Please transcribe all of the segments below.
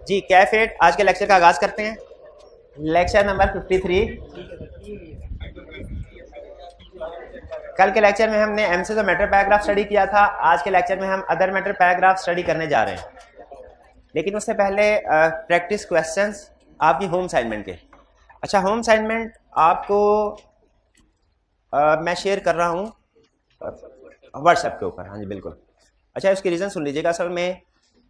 जी कैफेट आज के लेक्चर का आगाज करते हैं। Lecture number 53। कल के लेक्चर में हमने एमसीक्यू और मैटर पैराग्राफ स्टडी किया था। आज के लेक्चर में हम अदर मैटर पैराग्राफ स्टडी करने जा रहे हैं, लेकिन उससे पहले प्रैक्टिस क्वेश्चंस आपकी होम असाइनमेंट के। अच्छा, होम असाइनमेंट आपको मैं शेयर कर रहा हूँ व्हाट्सएप के ऊपर। हाँ जी बिल्कुल। अच्छा, उसकी रीज़न सुन लीजिएगा। असल में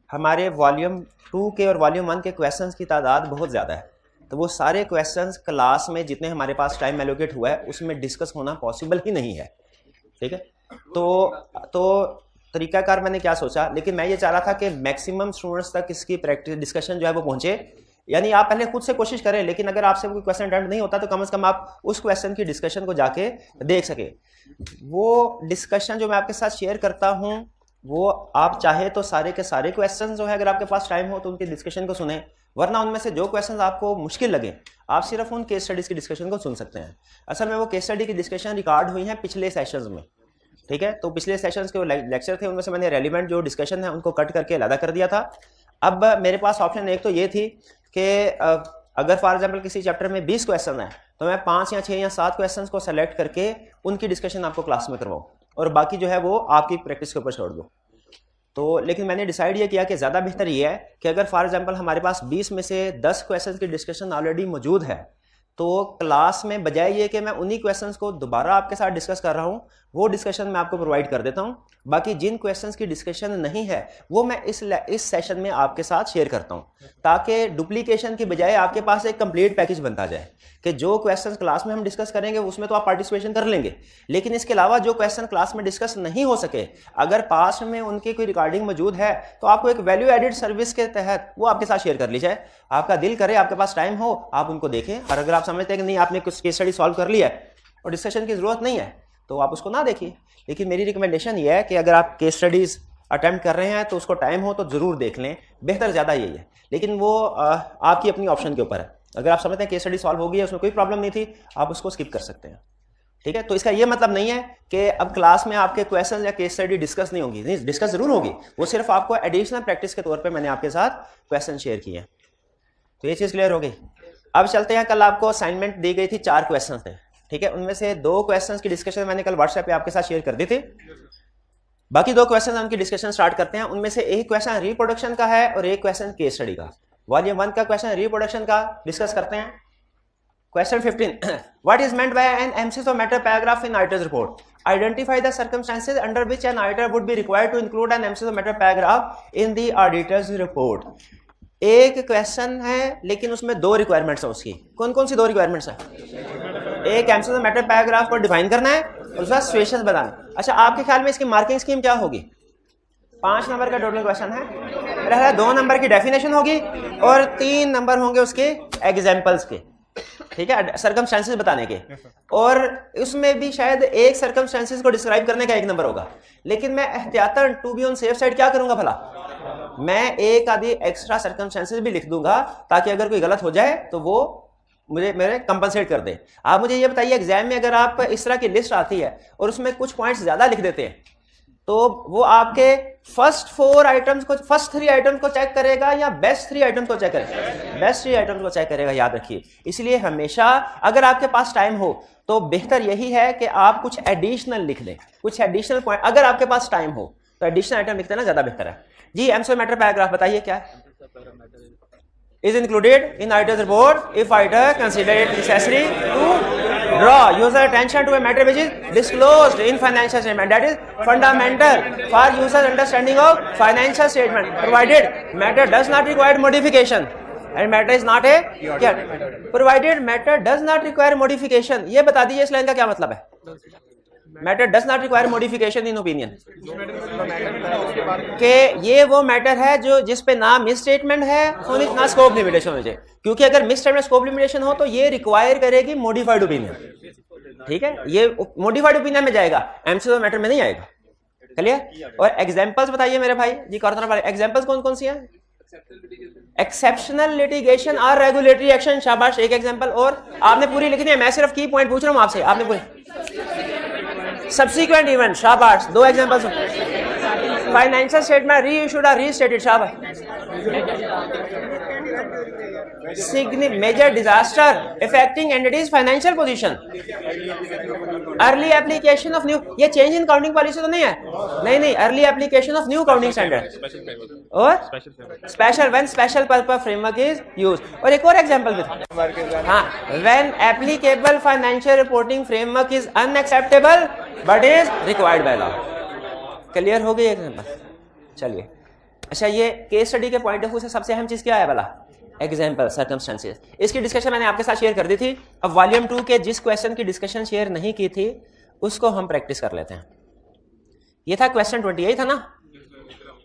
हमारे वॉल्यूम 2 के और वॉल्यूम 1 के क्वेश्चंस की तादाद बहुत ज़्यादा है, तो वो सारे क्वेश्चंस क्लास में जितने हमारे पास टाइम एलोकेट हुआ है उसमें डिस्कस होना पॉसिबल ही नहीं है। ठीक है, तो तरीकाकार मैंने क्या सोचा, लेकिन मैं ये चाह रहा था कि मैक्सिमम स्टूडेंट्स तक इसकी प्रैक्टिस डिस्कशन जो है वो पहुंचे। यानी आप पहले खुद से कोशिश करें, लेकिन अगर आपसे कोई क्वेश्चन अटेम्प्ट नहीं होता तो कम से कम आप उस क्वेश्चन की डिस्कशन को जाके देख सके। वो डिस्कशन जो मैं आपके साथ शेयर करता हूँ वो आप चाहे तो सारे के सारे क्वेश्चन जो है, अगर आपके पास टाइम हो तो उनकी डिस्कशन को सुने, वरना उनमें से जो क्वेश्चन आपको मुश्किल लगे आप सिर्फ उन केस स्टडीज की डिस्कशन को सुन सकते हैं। असल में वो केस स्टडी की डिस्कशन रिकॉर्ड हुई हैं पिछले सेशंस में। ठीक है, तो पिछले सेशंस के लेक्चर थे, उनमें से मैंने रेलिवेंट जो डिस्कशन है उनको कट करके अलग कर दिया था। अब मेरे पास ऑप्शन एक तो ये थी कि अगर फॉर एग्जाम्पल किसी चैप्टर में 20 क्वेश्चन है तो मैं 5 या 6 या 7 क्वेश्चन को सेलेक्ट करके उनकी डिस्कशन आपको क्लास में करवाऊँ और बाकी जो है वो आपकी प्रैक्टिस के ऊपर छोड़ दो। तो लेकिन मैंने डिसाइड ये किया कि ज़्यादा बेहतर ये है कि अगर फॉर एग्जांपल हमारे पास 20 में से 10 क्वेश्चंस की डिस्कशन ऑलरेडी मौजूद है, तो क्लास में बजाय ये कि मैं उन्हीं क्वेश्चंस को दोबारा आपके साथ डिस्कस कर रहा हूँ, वो डिस्कशन मैं आपको प्रोवाइड कर देता हूँ। बाकी जिन क्वेश्चंस की डिस्कशन नहीं है वो मैं इस सेशन में आपके साथ शेयर करता हूँ, ताकि डुप्लीकेशन की बजाय आपके पास एक कंप्लीट पैकेज बनता जाए कि जो क्वेश्चंस क्लास में हम डिस्कस करेंगे उसमें तो आप पार्टिसिपेशन कर लेंगे, लेकिन इसके अलावा जो क्वेश्चन क्लास में डिस्कस नहीं हो सके, अगर पास में उनकी कोई रिकॉर्डिंग मौजूद है तो आपको एक वैल्यू एडिड सर्विस के तहत वो आपके साथ शेयर कर ली जाए। आपका दिल करे, आपके पास टाइम हो, आप उनको देखें, और अगर आप समझते हैं कि नहीं आपने कुछ केस स्टडी सॉल्व कर लिया है और डिस्कशन की जरूरत नहीं है तो आप उसको ना देखिए। लेकिन मेरी रिकमेंडेशन ये है कि अगर आप केस स्टडीज अटेम्प्ट कर रहे हैं तो उसको टाइम हो तो जरूर देख लें, बेहतर ज़्यादा यही है। लेकिन वो आपकी अपनी ऑप्शन के ऊपर है। अगर आप समझते हैं केस स्टडी सॉल्व हो गई है, उसमें कोई प्रॉब्लम नहीं थी, आप उसको स्किप कर सकते हैं। ठीक है, तो इसका ये मतलब नहीं है कि अब क्लास में आपके क्वेश्चन या केस स्टडी डिस्कस नहीं होगी, नहीं डिस्कस जरूर होगी, वो सिर्फ आपको एडिशनल प्रैक्टिस के तौर पर मैंने आपके साथ क्वेश्चन शेयर किए हैं। तो ये चीज़ क्लियर हो गई। अब चलते हैं, कल आपको असाइनमेंट दी गई थी, 4 क्वेश्चन थे। ठीक है, उनमें से 2 क्वेश्चंस की डिस्कशन मैंने कल व्हाट्सएप पे आपके साथ शेयर कर दी थी। बाकी 2 क्वेश्चन उनकी डिस्कशन स्टार्ट करते हैं। उनमें से एक क्वेश्चन रिप्रोडक्शन का है और एक क्वेश्चन केस स्टडी का। वॉल्यूम 1 का क्वेश्चन रिप्रोडक्शन का डिस्कस करते हैं। Question 15, what is meant by an MCQ matter paragraph in auditor's report? Identify the circumstances under which an auditor would be required to include an MCQ matter paragraph in the auditor's report. एक क्वेश्चन है लेकिन उसमें 2 requirements हैं उसकी। कौन कौन सी 2 requirements हैं? एक एमसीक्यू मैटर पैराग्राफ को डिफाइन करना है और दूसरा सिचुएशंस बताना। अच्छा, आपके ख्याल में इसकी मार्किंग स्कीम क्या होगी? 5 नंबर का टोटल क्वेश्चन है, मेरा ख्याल 2 नंबर की डेफिनेशन होगी और 3 नंबर होंगे उसके एग्जाम्पल्स के। ठीक है, सर्कमस्टेंसेस बताने के, और उसमें भी शायद एक सर्कमस्टेंसेस को डिस्क्राइब करने का 1 नंबर होगा। लेकिन मैं एहतियातन to be on safe side क्या करूंगा भला, मैं एक आधी एक्स्ट्रा सर्कमस्टेंसेस भी लिख दूंगा ताकि अगर कोई गलत हो जाए तो वो मुझे मेरे कंपनसेट कर दे। आप मुझे ये बताइए, एग्जाम में अगर आप इस तरह की लिस्ट आती है और उसमें कुछ पॉइंट्स ज्यादा लिख देते हैं तो वो आपके फर्स्ट 3 आइटम्स को चेक करेगा या बेस्ट 3 आइटम्स को चेक करेगा? बेस्ट 3 आइटम्स को चेक करेगा, याद रखिए। इसलिए हमेशा अगर आपके पास टाइम हो तो बेहतर यही है कि आप कुछ एडिशनल लिख लें, कुछ एडिशनल पॉइंट। अगर आपके पास टाइम हो तो एडिशनल आइटम लिख देना ज्यादा बेहतर है। जी, एमसीक्यू मैटर पैराग्राफ बताइए क्या है? is included in auditor's report if auditor consider it necessary to draw user attention to a matter which is disclosed in financial statement, that is fundamental for user's understanding of financial statement, provided matter does not require modification and matter is not a क्या, provided matter does not require modification। ये बता दीजिए इस line का क्या मतलब है? Matter does not require modification in opinion, कि ये वो मैटर है जो जिस पे ना मिस स्टेटमेंट है ना स्कोप लिमिटेशन होनी चाहिए, क्योंकि अगर मिस स्टेटमेंट स्कोप लिमिटेशन हो तो ये रिक्वायर करेगी मॉडिफाइड ओपिनियन। ठीक है, ये मॉडिफाइड ओपिनियन में जाएगा, एमसीक्यू मैटर में नहीं आएगा। क्लियर? और एग्जांपल्स बताइए मेरे भाई जी, एग्जांपल्स कौन कौन सी हैं? एक्सेप्शनल लिटिगेशन और रेगुलेटरी एक्शन, शाबाश, एक एग्जांपल। और आपने पूरी लिखनी है, मैं सिर्फ की पॉइंट पूछ रहा हूं आपसे, आपने पूरी। सब्सिक्वेंट इवेंट, शाबाश, 2 examples. Financial statement reissued और रीस्टेटेड, शाबाश। Major disaster effecting entities financial position, early application of new, ये चेंज इन काउंटिंग पॉलिसी तो नहीं है, नहीं, early application of new counting standard और special when special purpose framework is used. और एक और एग्जांपल विद, हाँ, when applicable financial reporting framework is unacceptable but is required by law. Clear हो गई एग्जांपल? चलिए, अच्छा, ये केस स्टडी के पॉइंट ऑफ व्यू से सबसे अहम चीज क्या है वाला? Example, circumstances. इसकी डिस्कशन मैंने आपके साथ शेयर कर दी थी। अब वॉल्यूम 2 के जिस क्वेश्चन की डिस्कशन शेयर नहीं की थी उसको हम प्रैक्टिस कर लेते हैं। ये था क्वेश्चन 28 था ना,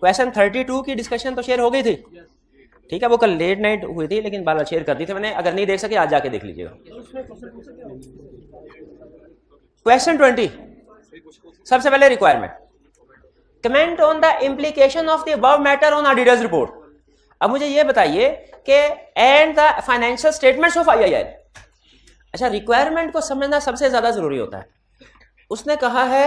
क्वेश्चन 32 की डिस्कशन तो शेयर हो गई थी, ठीक है, वो कल लेट नाइट हुई थी लेकिन बाल शेयर कर दी थी मैंने, अगर नहीं देख सके आज जाके देख लीजिएगा। क्वेश्चन 20, सबसे पहले requirement, comment on the implication of the above matter on auditors report. अब मुझे ये बताइए कि and the financial statements of IIL. अच्छा, रिक्वायरमेंट को समझना सबसे ज्यादा जरूरी होता है। उसने कहा है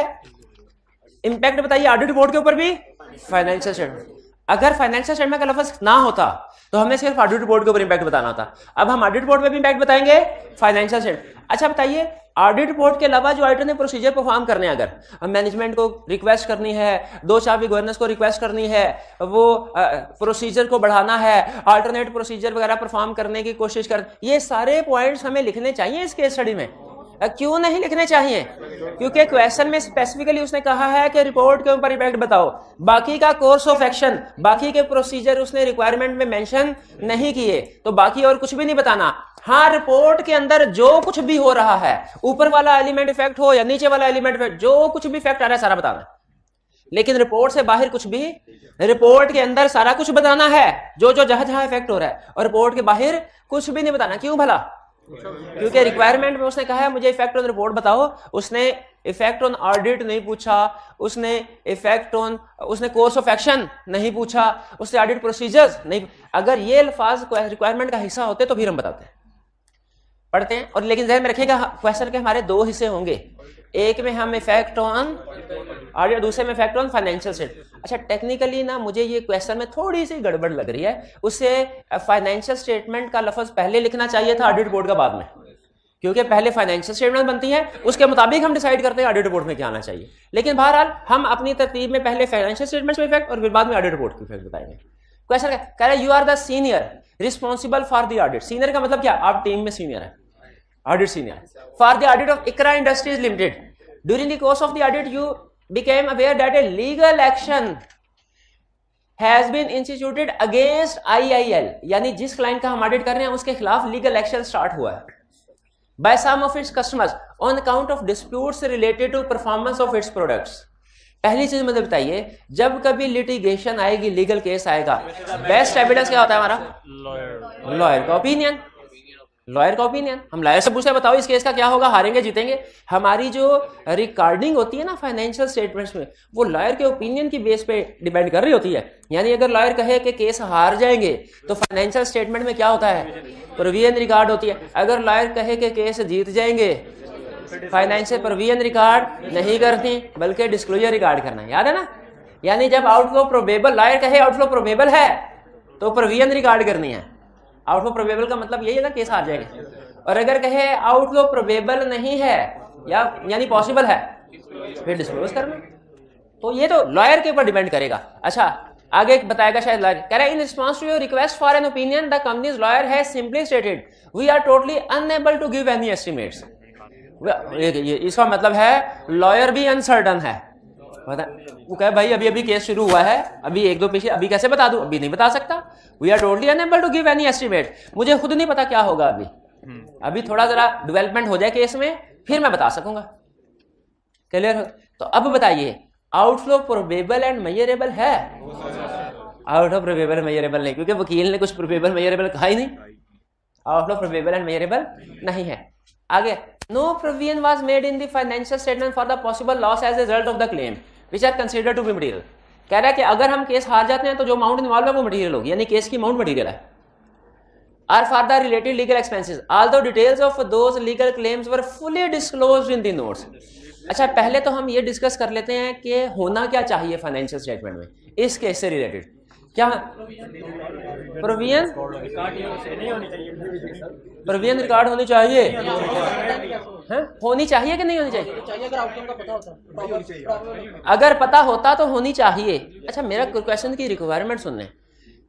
इंपैक्ट बताइए ऑडिट रिपोर्ट के ऊपर भी, फाइनेंशियल स्टेटमेंट। अगर फाइनेंशियल स्टेटमेंट का लफ्ज ना होता तो हमें सिर्फ ऑडिट रिपोर्ट के ऊपर इंपैक्ट बताना होता। अब हम ऑडिट रिपोर्ट में भी इंपैक्ट बताएंगे, फाइनेंशियल स्टेटमेंट। अच्छा बताइए, ऑडिट रिपोर्ट के अलावा जो ऑडिटर ने प्रोसीजर परफॉर्म करने हैं, अगर हम मैनेजमेंट को रिक्वेस्ट करनी है, 2-4 गवर्नेंस को रिक्वेस्ट करनी है, वो प्रोसीजर को बढ़ाना है, अल्टरनेट प्रोसीजर वगैरह परफॉर्म करने की कोशिश कर, ये सारे पॉइंट्स हमें लिखने चाहिए इस केस स्टडी में। क्यों नहीं लिखने चाहिए? क्योंकि क्वेश्चन में स्पेसिफिकली उसने कहा है कि रिपोर्ट के ऊपर इम्पैक्ट बताओ, बाकी का कोर्स ऑफ एक्शन, बाकी के प्रोसीजर उसने रिक्वायरमेंट में मेंशन नहीं किए, तो बाकी और कुछ भी नहीं बताना। हाँ, रिपोर्ट के अंदर जो कुछ भी हो रहा है, ऊपर वाला एलिमेंट इफेक्ट हो या नीचे वाला एलिमेंट इफेक्ट, जो कुछ भी इफेक्ट आ रहा है सारा बताना। लेकिन रिपोर्ट से बाहर कुछ भी, रिपोर्ट के अंदर सारा कुछ बताना है, जो जहां इफेक्ट हो रहा है, और रिपोर्ट के बाहर कुछ भी नहीं बताना। क्यों भला? क्योंकि रिक्वायरमेंट में उसने कहा है मुझे इफेक्ट ऑन रिपोर्ट बताओ, उसने इफेक्ट ऑन ऑडिट नहीं पूछा, उसने इफेक्ट ऑन, उसने कोर्स ऑफ एक्शन नहीं पूछा, उसने ऑडिट प्रोसीजर्स नहीं। अगर ये अल्फाज रिक्वायरमेंट का हिस्सा होते तो फिर हम बताते हैं, पढ़ते हैं। और लेकिन ध्यान में रखिएगा, क्वेश्चन के हमारे 2 हिस्से होंगे, एक में हम इफेक्ट ऑन ऑडिट, दूसरे में इफेक्ट ऑन फाइनेंशियल स्टेटमेंट। अच्छा, टेक्निकली ना मुझे ये क्वेश्चन में थोड़ी सी गड़बड़ लग रही है, उससे फाइनेंशियल स्टेटमेंट का लफ्ज पहले लिखना चाहिए था, ऑडिट रिपोर्ट का बाद में, क्योंकि पहले फाइनेंशियल स्टेटमेंट बनती है, उसके मुताबिक हम डिसाइड करते हैं ऑडिट रिपोर्ट में क्या आना चाहिए। लेकिन बहरहाल हम अपनी तरतीब में पहले फाइनेंशियल स्टेटमेंट में इफेक्ट और फिर बाद में ऑडिट रिपोर्ट के इफेक्ट बताएंगे। क्वेश्चन कह रहा है you are the senior responsible for the audit. Senior का मतलब क्या? आप टीम में सीनियर है, audit senior. For the audit of Iqra industries limited, during the course of the audit you became aware that a legal action has been instituted against IIL, यानी जिस client का हम ऑडिट कर रहे हैं उसके खिलाफ लीगल एक्शन स्टार्ट हुआ है by some of its customers on account of disputes related to performance of its products। पहली चीज मुझे बताइए, जब कभी लिटिगेशन आएगी, लीगल केस आएगा, बेस्ट एविडेंस क्या होता है हमारा? लॉयर का ओपिनियन। लॉयर का ओपिनियन, हम लॉयर से पूछते हैं बताओ इस केस का क्या होगा, हारेंगे जीतेंगे। हमारी जो रिकॉर्डिंग होती है ना फाइनेंशियल स्टेटमेंट्स में, वो लॉयर के ओपिनियन की बेस पे डिपेंड कर रही होती है। यानी अगर लॉयर कहे कि केस हार जाएंगे तो फाइनेंशियल स्टेटमेंट में क्या होता है? प्रोविजन रिकॉर्ड होती है। अगर लॉयर कहे कि केस जीत जाएंगे, फाइनेंशियल प्रोविजन रिकॉर्ड नहीं करती बल्कि डिस्क्लोजर रिकॉर्ड करना है, याद है ना। यानी जब आउटफ्लो प्रोबेबल, लॉयर कहे आउटफ्लो प्रोबेबल है तो प्रोविजन रिकॉर्ड करनी है। आउटफ्लो प्रोबेबल का मतलब यही है ना केस हार जाएगा। और अगर कहे आउटफ्लो प्रोबेबल नहीं है या यानी पॉसिबल है, फिर डिस्क्लोज करना। तो ये तो लॉयर के ऊपर डिपेंड करेगा। अच्छा, आगे बताएगा शायद लॉयर, कह रहा है in response to your request for an opinion the company's lawyer has simply stated we are totally unable to give any estimates. इसका मतलब है लॉयर भी अनसर्टन है। वो कहे भाई अभी अभी केस शुरू हुआ है, अभी 1-2 पीछे, अभी कैसे बता दूं, अभी नहीं बता सकता। We are totally unable to give any estimate, मुझे खुद नहीं पता क्या होगा अभी थोड़ा जरा डेवलपमेंट हो जाए केस में फिर मैं बता सकूंगा। क्लियर हो? तो अब बताइए आउटफ्लो प्रोबेबल एंड मेजरेबल है? आउटफ्लो प्रोबेबल मेजरेबल नहीं, क्योंकि वकील ने कुछ प्रोबेबल मेजरेबल कहा ही नहीं। आउटफ्लो प्रोबेबल एंड मेजरेबल नहीं है। आगे, no provision was made in the financial statement for the possible loss as a result of the claim which are considered to be material. कह रहा है कि अगर हम केस हार जाते हैं तो जो अमाउंट इन्वॉल्व है वो मटेरियल होगी, यानी केस की अमाउंट मटेरियल है। Or for the related legal expenses although details of those legal claims were fully disclosed in the notes. अच्छा, पहले तो हम ये डिस्कस कर लेते हैं कि होना क्या चाहिए फाइनेंशियल स्टेटमेंट में इस केस से रिलेटेड। क्या प्रोविजन रिकॉर्ड होनी चाहिए है? होनी चाहिए कि नहीं होनी चाहिए? अगर पता होता तो होनी चाहिए। अच्छा, मेरा क्वेश्चन की रिक्वायरमेंट सुनने,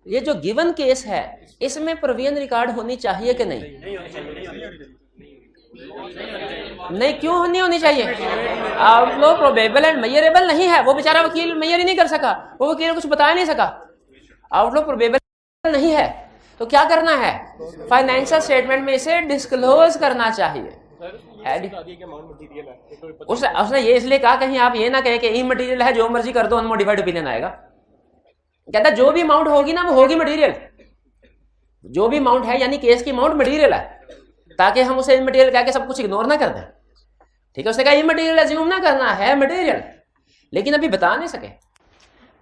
ये जो गिवन केस है इसमें प्रोविजन रिकॉर्ड होनी चाहिए कि नहीं? नहीं, क्यों नहीं होनी चाहिए? आउटफ्लो प्रोबेबल एंड मेजरेबल नहीं है, वो बेचारा वकील मेजर ही नहीं कर सका, वो वकील कुछ बता नहीं सका। आउटफ्लो प्रोबेबल नहीं है तो क्या करना है? फाइनेंशियल स्टेटमेंट में इसे डिस्क्लोज करना चाहिए। उसने ये इसलिए कहा कहीं आप ये ना कहे कि इमटेरियल है, जो मर्जी कर दो, अनमोडिफाइड ओपिनियन आएगा। कहता जो भी अमाउंट होगी ना वो होगी मटेरियल, जो भी अमाउंट है यानी केस की अमाउंट मटेरियल है, ताकि हम उसे इमटेरियल कह के सब कुछ इग्नोर ना कर दें। ठीक है, उसने कहा इमटेरियल अज्यूम ना करना है मटेरियल, लेकिन अभी बता नहीं सके,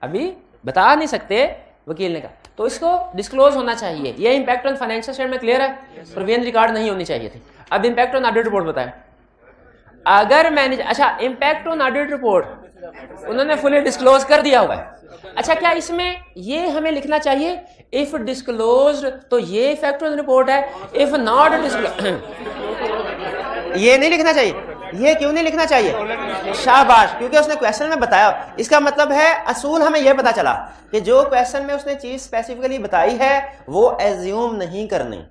अभी बता नहीं सकते वकील ने कहा, तो इसको डिस्क्लोज होना चाहिए। ये impact on financial statement clear है, प्रोविजन रिकॉर्ड नहीं होनी चाहिए थी। अब इंपैक्ट ऑन ऑडिट रिपोर्ट बताएं। अगर मैनेजर, अच्छा इंपैक्ट ऑन ऑडिट रिपोर्ट उन्होंने फुली डिस्क्लोज कर दिया हुआ है। अच्छा, क्या इसमें ये हमें लिखना चाहिए इफ डिस्क्लोज्ड तो ये इफेक्ट ऑन रिपोर्ट है, इफ नॉट डिस्क्लोज ये नहीं लिखना चाहिए। ये क्यों नहीं लिखना चाहिए? शाबाश, क्योंकि उसने क्वेश्चन में बताया। इसका मतलब है असूल हमें यह पता चला कि जो क्वेश्चन में उसने चीज स्पेसिफिकली बताई है वो एज्यूम नहीं करनी।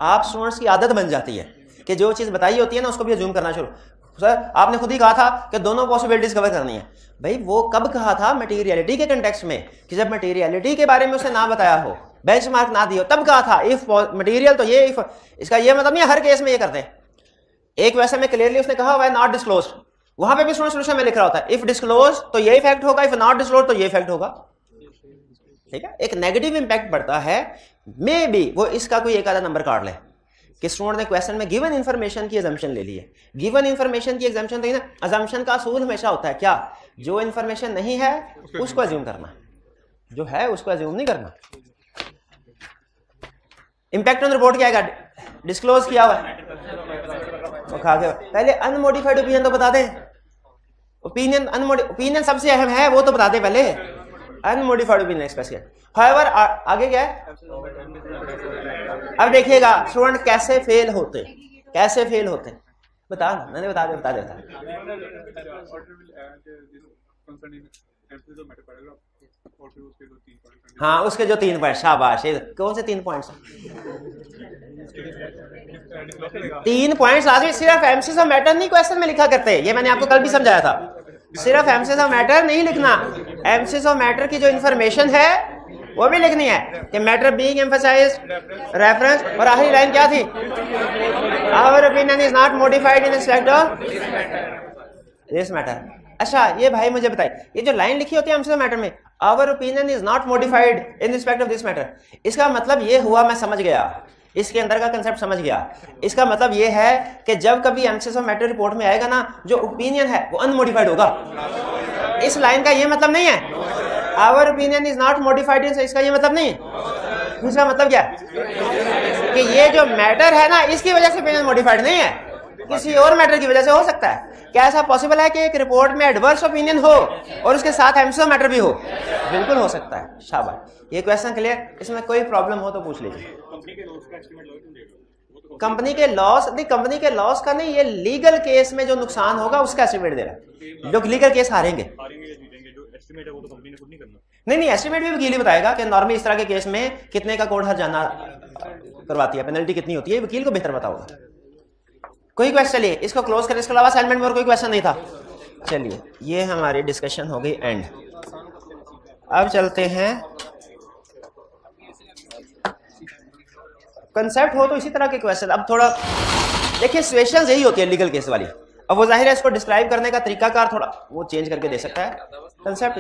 आप स्टूडेंट्स की आदत बन जाती है कि जो चीज बताई होती है ना उसको भी एज्यूम करना शुरू। सर आपने खुद ही कहा था कि दोनों पॉसिबिलिटीज कवर करनी है। भाई वो कब कहा था? मटेरियलिटी के कंटेक्स्ट में, कि जब मटेरियलिटी के बारे में उसने ना बताया हो, बेंचमार्क ना दी हो, तब कहा था इफ मटेरियल तो ये इफ। इसका ये मतलब नहीं हर केस में ये करते हैं। एक वैसे में क्लियरली उसने कहा हुआ है नॉट डिस्क्लोज, वहां पे भी सोल्यूशन में लिख रहा होता है इफ डिस्क्लोज तो ये इफेक्ट होगा, इफ नॉट डिस्क्लोज तो ये इफेक्ट होगा। ठीक है, एक नेगेटिव इंपैक्ट पड़ता है, मे बी वो इसका कोई एक आधा नंबर काट ले कि स्टूडेंट ने क्वेश्चन में गिवन इंफॉर्मेशन की अजम्पशन ले ली है। गिवन इंफॉर्मेशन की एग्जाम्पशन तो ना, अजम्पशन का असूल हमेशा होता है क्या? जो इंफॉर्मेशन नहीं है उसको अज्यूम करना, जो है उसको अज्यूम नहीं करना। इंपैक्ट ऑन रिपोर्ट क्या है? डिस्क्लोज किया हुआ है, तो खा के पहले अनमोडिफाइड ओपिनियन तो बता दें। ओपिनियन ओपिनियन सबसे अहम है, वो तो बता दें पहले। अनमोडिफाइड ओपिनियन एक्सप्रेस किया। हाउएवर आगे क्या है? अब देखिएगा स्टूडेंट कैसे फेल होते, कैसे फेल होते बता ना, मैंने बता देता। हाँ, उसके जो 3 पॉइंट, शाबाश। कौन से 3 पॉइंट्स? 3 पॉइंट्स आदमी सिर्फ एम्फेसिस ऑफ मैटर नहीं क्वेश्चन में लिखा करते। ये मैंने आपको कल भी समझाया था। सिर्फ एम्फेसिस ऑफ मैटर नहीं लिखना, एम्फेसिस ऑफ मैटर की जो इंफॉर्मेशन है वो भी लिखनी है कि मैटर बीइंग एम्फसाइज्ड, रेफरेंस, और आखिरी लाइन क्या थी? Our opinion is not modified in respect of this matter. अच्छा ये भाई मुझे बताइए, ये जो लाइन लिखी होती है एम्फेसिस ऑफ मैटर में, our opinion is not modified in respect of this matter, इसका मतलब ये हुआ, मैं समझ गया, इसके अंदर का कंसेप्ट समझ गया। इसका मतलब ये है कि जब कभी एम्फेसिस ऑफ मैटर रिपोर्ट में आएगा ना, जो ओपिनियन है वो अनमोडिफाइड होगा। इस लाइन का ये मतलब नहीं है our opinion is not modified, इसका ये मतलब नहीं है। दूसरा मतलब क्या है कि ये जो मैटर है ना, इसकी वजह से ओपिनियन मॉडिफाइड नहीं है, किसी और मैटर की वजह से हो सकता है। क्या ऐसा पॉसिबल है कि एक रिपोर्ट में एडवर्स ओपिनियन हो और उसके साथ एम्फेसिस ऑफ मैटर भी हो? बिल्कुल हो सकता है। शाबाश, ये क्वेश्चन क्लियर? इसमें कोई प्रॉब्लम हो तो पूछ लीजिए। कंपनी के लॉस नहीं, कंपनी के लॉस का नहीं, ये लीगल केस में जो नुकसान होगा उसका एस्टिमेट दे रहा है। जो लीगल केस हारेंगे नहीं, एस्टिमेट भी वकील ही बताएगा कि नॉर्मली इस तरह के केस में कितने का कोर्ट हर्जाना करवाती है, पेनल्टी कितनी होती है, वकील को बेहतर पता होगा। कोई क्वेश्चन? चलिए इसको क्लोज करें, इसके अलावा असाइनमेंट में और कोई क्वेश्चन नहीं था। चलिए ये हमारी डिस्कशन हो गई एंड। अब चलते हैं, कंसेप्ट हो तो इसी तरह के क्वेश्चन। अब थोड़ा देखिए, सिचुएशंस यही होती है लीगल केस वाली। अब वो जाहिर है इसको डिस्क्राइब करने का तरीकाकार थोड़ा वो चेंज करके दे सकता है कंसेप्ट,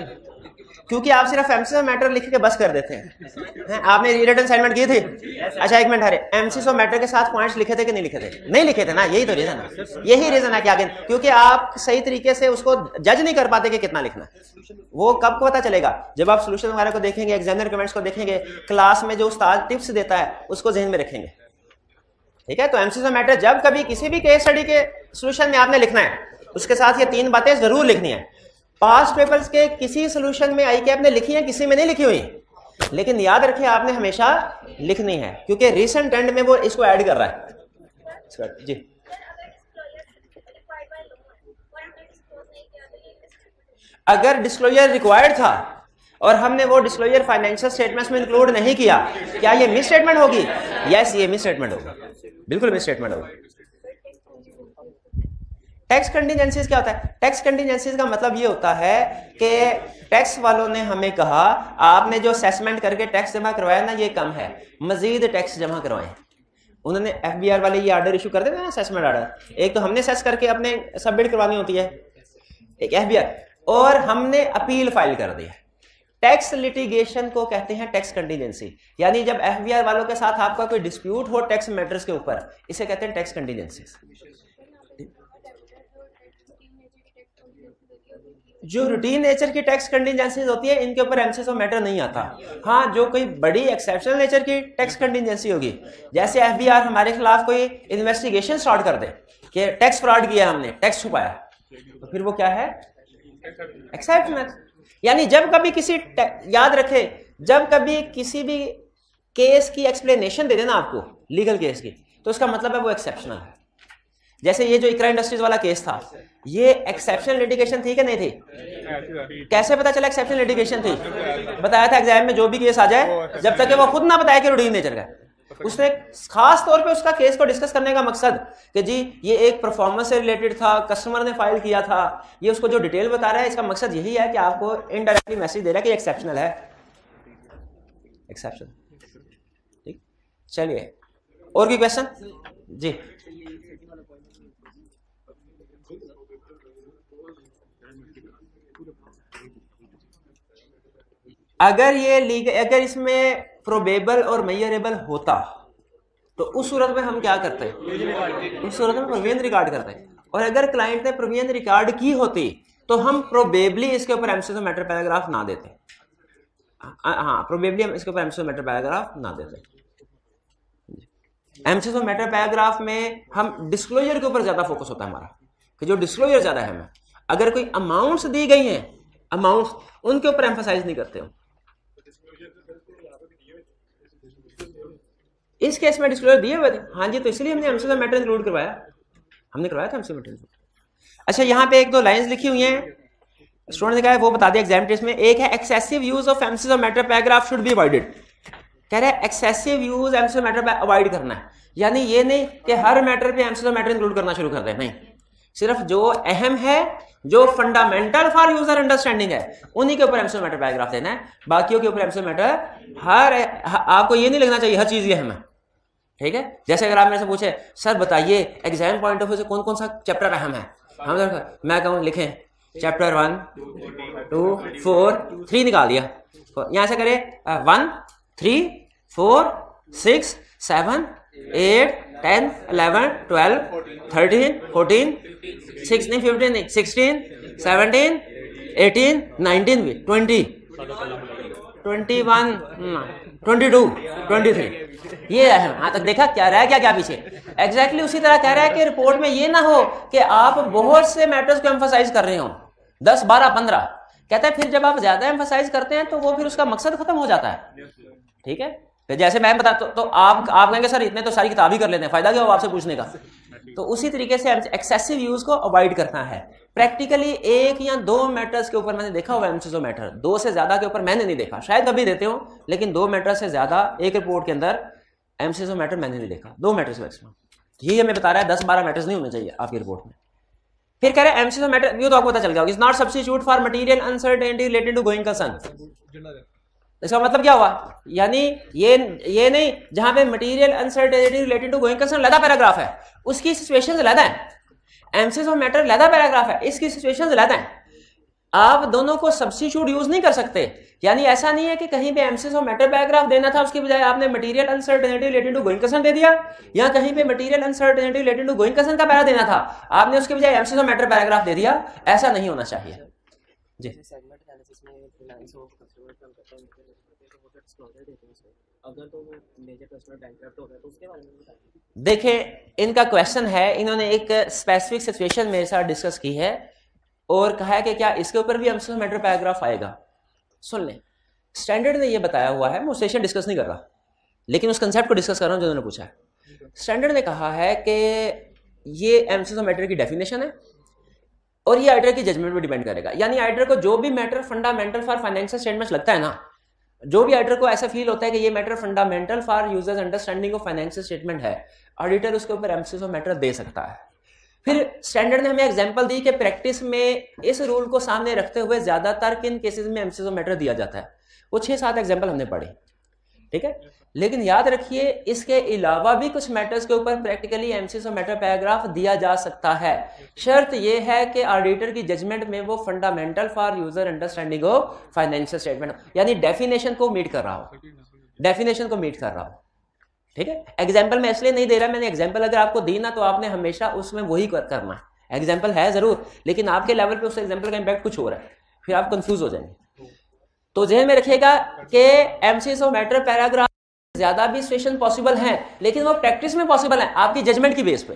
क्योंकि आप सिर्फ एम्फेसिस ऑफ मैटर लिख के बस कर देते हैं। आपने रिटन असाइनमेंट की थी? अच्छा एक मिनट, अरे एम्फेसिस ऑफ मैटर के साथ पॉइंट्स लिखे थे कि नहीं लिखे थे? नहीं लिखे थे ना, यही तो रीजन है, यही रीजन है कि आगे, क्योंकि आप सही तरीके से उसको जज नहीं कर पाते कि कितना लिखना। वो कब पता चलेगा? जब आप सोल्यूशन वगैरह को देखेंगे, एग्जामिनर कमेंट्स को देखेंगे, क्लास में जो उस्ताद टिप्स देता है उसको ज़हन में रखेंगे। ठीक है, तो एम्फेसिस ऑफ मैटर जब कभी किसी भी केस स्टडी के सोल्यूशन में आपने लिखना है, उसके साथ ये 3 बातें जरूर लिखनी है। पास्ट पेपर्स के किसी सोल्यूशन में आई कैप ने लिखी है, किसी में नहीं लिखी हुई। लेकिन याद रखिए आपने हमेशा लिखनी है, क्योंकि रिसेंट एंड में वो इसको ऐड कर रहा है जी। अगर डिस्क्लोजर रिक्वायर्ड था और हमने वो डिस्क्लोजर फाइनेंशियल स्टेटमेंट्स में इंक्लूड नहीं किया, क्या ये मिस स्टेटमेंट होगी? यस, ये मिस स्टेटमेंट होगी, बिल्कुल मिस स्टेटमेंट होगी। टैक्स कंटिजेंसीज क्या होता है? टैक्स कंटिजेंसीज का मतलब ये होता है कि टैक्स वालों ने हमें कहा आपने जो असेसमेंट करके टैक्स जमा करवाया ना ये कम है, मजीद टैक्स जमा करवाएं। उन्होंने एफबीआर वाले ये आर्डर इशू कर देते हैं ना, असेसमेंट आर्डर। एक तो हमने असेस करके अपने सबमिट करवानी होती है, एक एफबीआर, और हमने अपील फाइल कर दी है। टैक्स लिटिगेशन को कहते हैं टैक्स कंटिजेंसी, यानी जब एफबीआर वालों के साथ आपका कोई डिस्प्यूट हो टैक्स मैटर्स के ऊपर, इसे कहते हैं टैक्स कंटिजेंसी। जो रूटीन नेचर की टैक्स कंटिजेंसीज होती है इनके ऊपर एमसीएस मैटर नहीं आता। हाँ, जो कोई बड़ी एक्सेप्शनल नेचर की टैक्स कंटिजेंसी होगी, जैसे एफबीआर हमारे खिलाफ कोई इन्वेस्टिगेशन स्टार्ट कर दे कि टैक्स फ्रॉड किया हमने, टैक्स छुपाया, तो फिर वो क्या है? एक्सेप्शनल। यानी जब कभी किसी, याद रखे, जब कभी किसी भी केस की एक्सप्लेनेशन दे देना आपको, लीगल केस की, तो उसका मतलब है वो एक्सेप्शनल है। जैसे ये जो इकरा इंडस्ट्रीज वाला केस था, ये एक्सेप्शनल लिटिगेशन थी कि नहीं थी? कैसे पता चला एक्सेप्शनल लिटिगेशन थी? बताया था एग्जाम में जो भी केस आ जाए, जब तक कि वो खुद ना बताया कि रूटीन नेचर का। उसने खास तौर पे उसका केस को डिस्कस करने का मकसद कि जी ये एक परफॉर्मेंस से रिलेटेड था, कस्टमर ने फाइल किया था, ये उसको जो डिटेल बता रहा है, इसका मकसद यही है कि आपको इनडायरेक्टली मैसेज दे रहा है कि एक्सेप्शनल है, एक्सेप्शन। ठीक, चलिए और भी क्वेश्चन जी। अगर ये लीगल, अगर इसमें प्रोबेबल और मेजरेबल होता तो उस सूरत में हम क्या करते हैं? उस सूरत में प्रोविजन रिकॉर्ड करते हैं। और अगर क्लाइंट ने प्रोविजन रिकॉर्ड की होती तो हम प्रोबेबली इसके ऊपर एमसीएस मैटर पैराग्राफ ना देते। हाँ, प्रोबेबली हम इसके ऊपर एमसीएस मैटर पैराग्राफ ना देते। एमसीएस मैटर पैराग्राफ में हम डिस्क्लोजर के ऊपर ज्यादा फोकस होता है हमारा, कि जो डिस्क्लोजर ज्यादा है हमें। अगर कोई अमाउंट्स दी गई हैं, अमाउंट्स, उनके ऊपर एम्फसाइज नहीं करते हो। इस केस में डिस्क्लोजर दिए हुए थे, हाँ जी, तो इसलिए हमने एमसीएस मैटर इंक्लूड करवाया, हमने करवाया था एमसीएस मैटर। अच्छा, यहाँ पे एक दो लाइंस लिखी हुई हैं, स्टूडेंट ने कहा है वो बता दिया एग्जाम टेस्ट में। एक है excessive use of MCS matter paragraph should be avoided. कह रहे हैं excessive use MCS matter avoid करना है, यानी ये नहीं कि हर मैटर पे एमसीएस मैटर इंक्लूड करना शुरू कर दें, नहीं, सिर्फ जो अहम है, जो फंडामेंटल फॉर यूजर अंडरस्टैंडिंग है, उन्हीं के ऊपर एमसीएस मैटर पैराग्राफ देना है। बाकियों के ऊपर एमसीएस मैटर आपको ये नहीं लगना चाहिए हर चीज ये अहम है, ठीक है। जैसे अगर आप मेरे से पूछे सर बताइए एग्जाम पॉइंट ऑफ व्यू से कौन कौन सा चैप्टर अहम है, मैं कहूँ लिखें चैप्टर 1, 2, 4, 3 निकाल दिया, यहां से करें 1, 3, 4, 6, 7, 8, 10, 11, 12, 13, 14, 16, 15, 16, 17, 18, 19 भी, 20, 21, 22, 23, ये है। हाँ तक देखा क्या रहा है, क्या पीछे एग्जैक्टली उसी तरह कह रहा है कि रिपोर्ट में ये ना हो कि आप बहुत से मैटर्स को एम्फसाइज कर रहे हो, 10, 12, 15। कहता है फिर जब आप ज्यादा एम्फसाइज करते हैं तो वो फिर उसका मकसद खत्म हो जाता है, ठीक है। फिर जैसे मैं बता तो आप कहेंगे सर इतने तो सारी किताब ही कर लेते हैं, फायदा क्या हो आपसे पूछने का। तो उसी तरीके से एक्सेसिव यूज को अवॉइड करना है। प्रैक्टिकली 1 या 2 मैटर्स के ऊपर मैंने देखा हुआ एमसीएस मैटर, 2 से ज्यादा के ऊपर मैंने नहीं देखा, शायद कभी देते हो, लेकिन 2 मैटर से ज्यादा एक रिपोर्ट के अंदर एमसीएस मैटर मैंने नहीं देखा, 2 मैटर्स मैक्सिमम। यही हमें बता रहा है 10-12 मैटर्स नहीं होने चाहिए आपकी रिपोर्ट में। फिर कह रहे हैं एमसीएस मैटर, ये तो आपको पता चल गया, is not substitute for material uncertainty related to going concern. इसका मतलब क्या हुआ, यानी ये नहीं जहां पे material uncertainty related to going concern लदा पैराग्राफ है, उसकी सिचुएशंस लदा है। एमसीएस मैटर लदा पैराग्राफ है, इसकी सिचुएशंस लदा है। आप दोनों को सब्स्टिट्यूट यूज नहीं कर सकते, यानी ऐसा नहीं है कि कहीं पे एमसीएस मैटर पैराग्राफ देना था उसके बजाय आपने material uncertainty related to going concern दे दिया, या कहीं पे material uncertainty related to going concern का पैरा देना था, आपने उसके बजाय एमसीएस मैटर पैराग्राफ दे दिया। ऐसा नहीं होना चाहिए जी। देखें इनका क्वेश्चन है, इन्होंने एक स्पेसिफिक सिचुएशन मेरे साथ डिस्कस की है और कहा है कि क्या इसके ऊपर भी एमसीएस मैटर पैराग्राफ आएगा। सुन लें, स्टैंडर्ड ने ये बताया हुआ है, मैं उस सेशन डिस्कस नहीं कर रहा, लेकिन उस कंसेप्ट को डिस्कस कर रहा हूँ जो उन्होंने पूछा है। स्टैंडर्ड ने कहा है कि ये एमसीएस ऑफ मैटर की डेफिनेशन है और ये आइडर की जजमेंट पर डिपेंड करेगा। यानी आइडर को जो भी matter fundamental for financial statements लगता है ना, जो भी आइडर को ऐसा फील होता है कि ये matter fundamental for users understanding of financial statement है, ऑडिटर उसके ऊपर एमसीएस ऑफ मैटर दे सकता है। फिर स्टैंडर्ड ने हमें एग्जांपल दी कि प्रैक्टिस में इस रूल को सामने रखते हुए ज्यादातर किन केसेस में एमसीएस ऑफ मैटर दिया जाता है, वो 6-7 एग्जांपल हमने पढ़े, ठीक है। लेकिन याद रखिए इसके अलावा भी कुछ मैटर्स के ऊपर practically MCS of matter paragraph दिया जा सकता है। शर्त यह है कि ऑडिटर की जजमेंट में वो fundamental for user understanding of financial statement, यानी डेफिनेशन को मीट कर रहा हो, डेफिनेशन को मीट कर रहा हो, ठीक है। एग्जाम्पल मैं इसलिए नहीं दे रहा, मैंने एग्जाम्पल अगर आपको दी ना तो आपने हमेशा उसमें वही करना है। एग्जाम्पल है जरूर, लेकिन आपके लेवल पे उस एग्जाम्पल का इंपैक्ट कुछ हो रहा है, फिर आप कंफ्यूज हो जाएंगे। तो ज़हन में रखिएगा कि एमसीएस ऑफ मैटर पैराग्राफ ज्यादा भी सिचुएशन पॉसिबल हैं, लेकिन वो प्रैक्टिस में पॉसिबल है आपकी जजमेंट की बेस पे।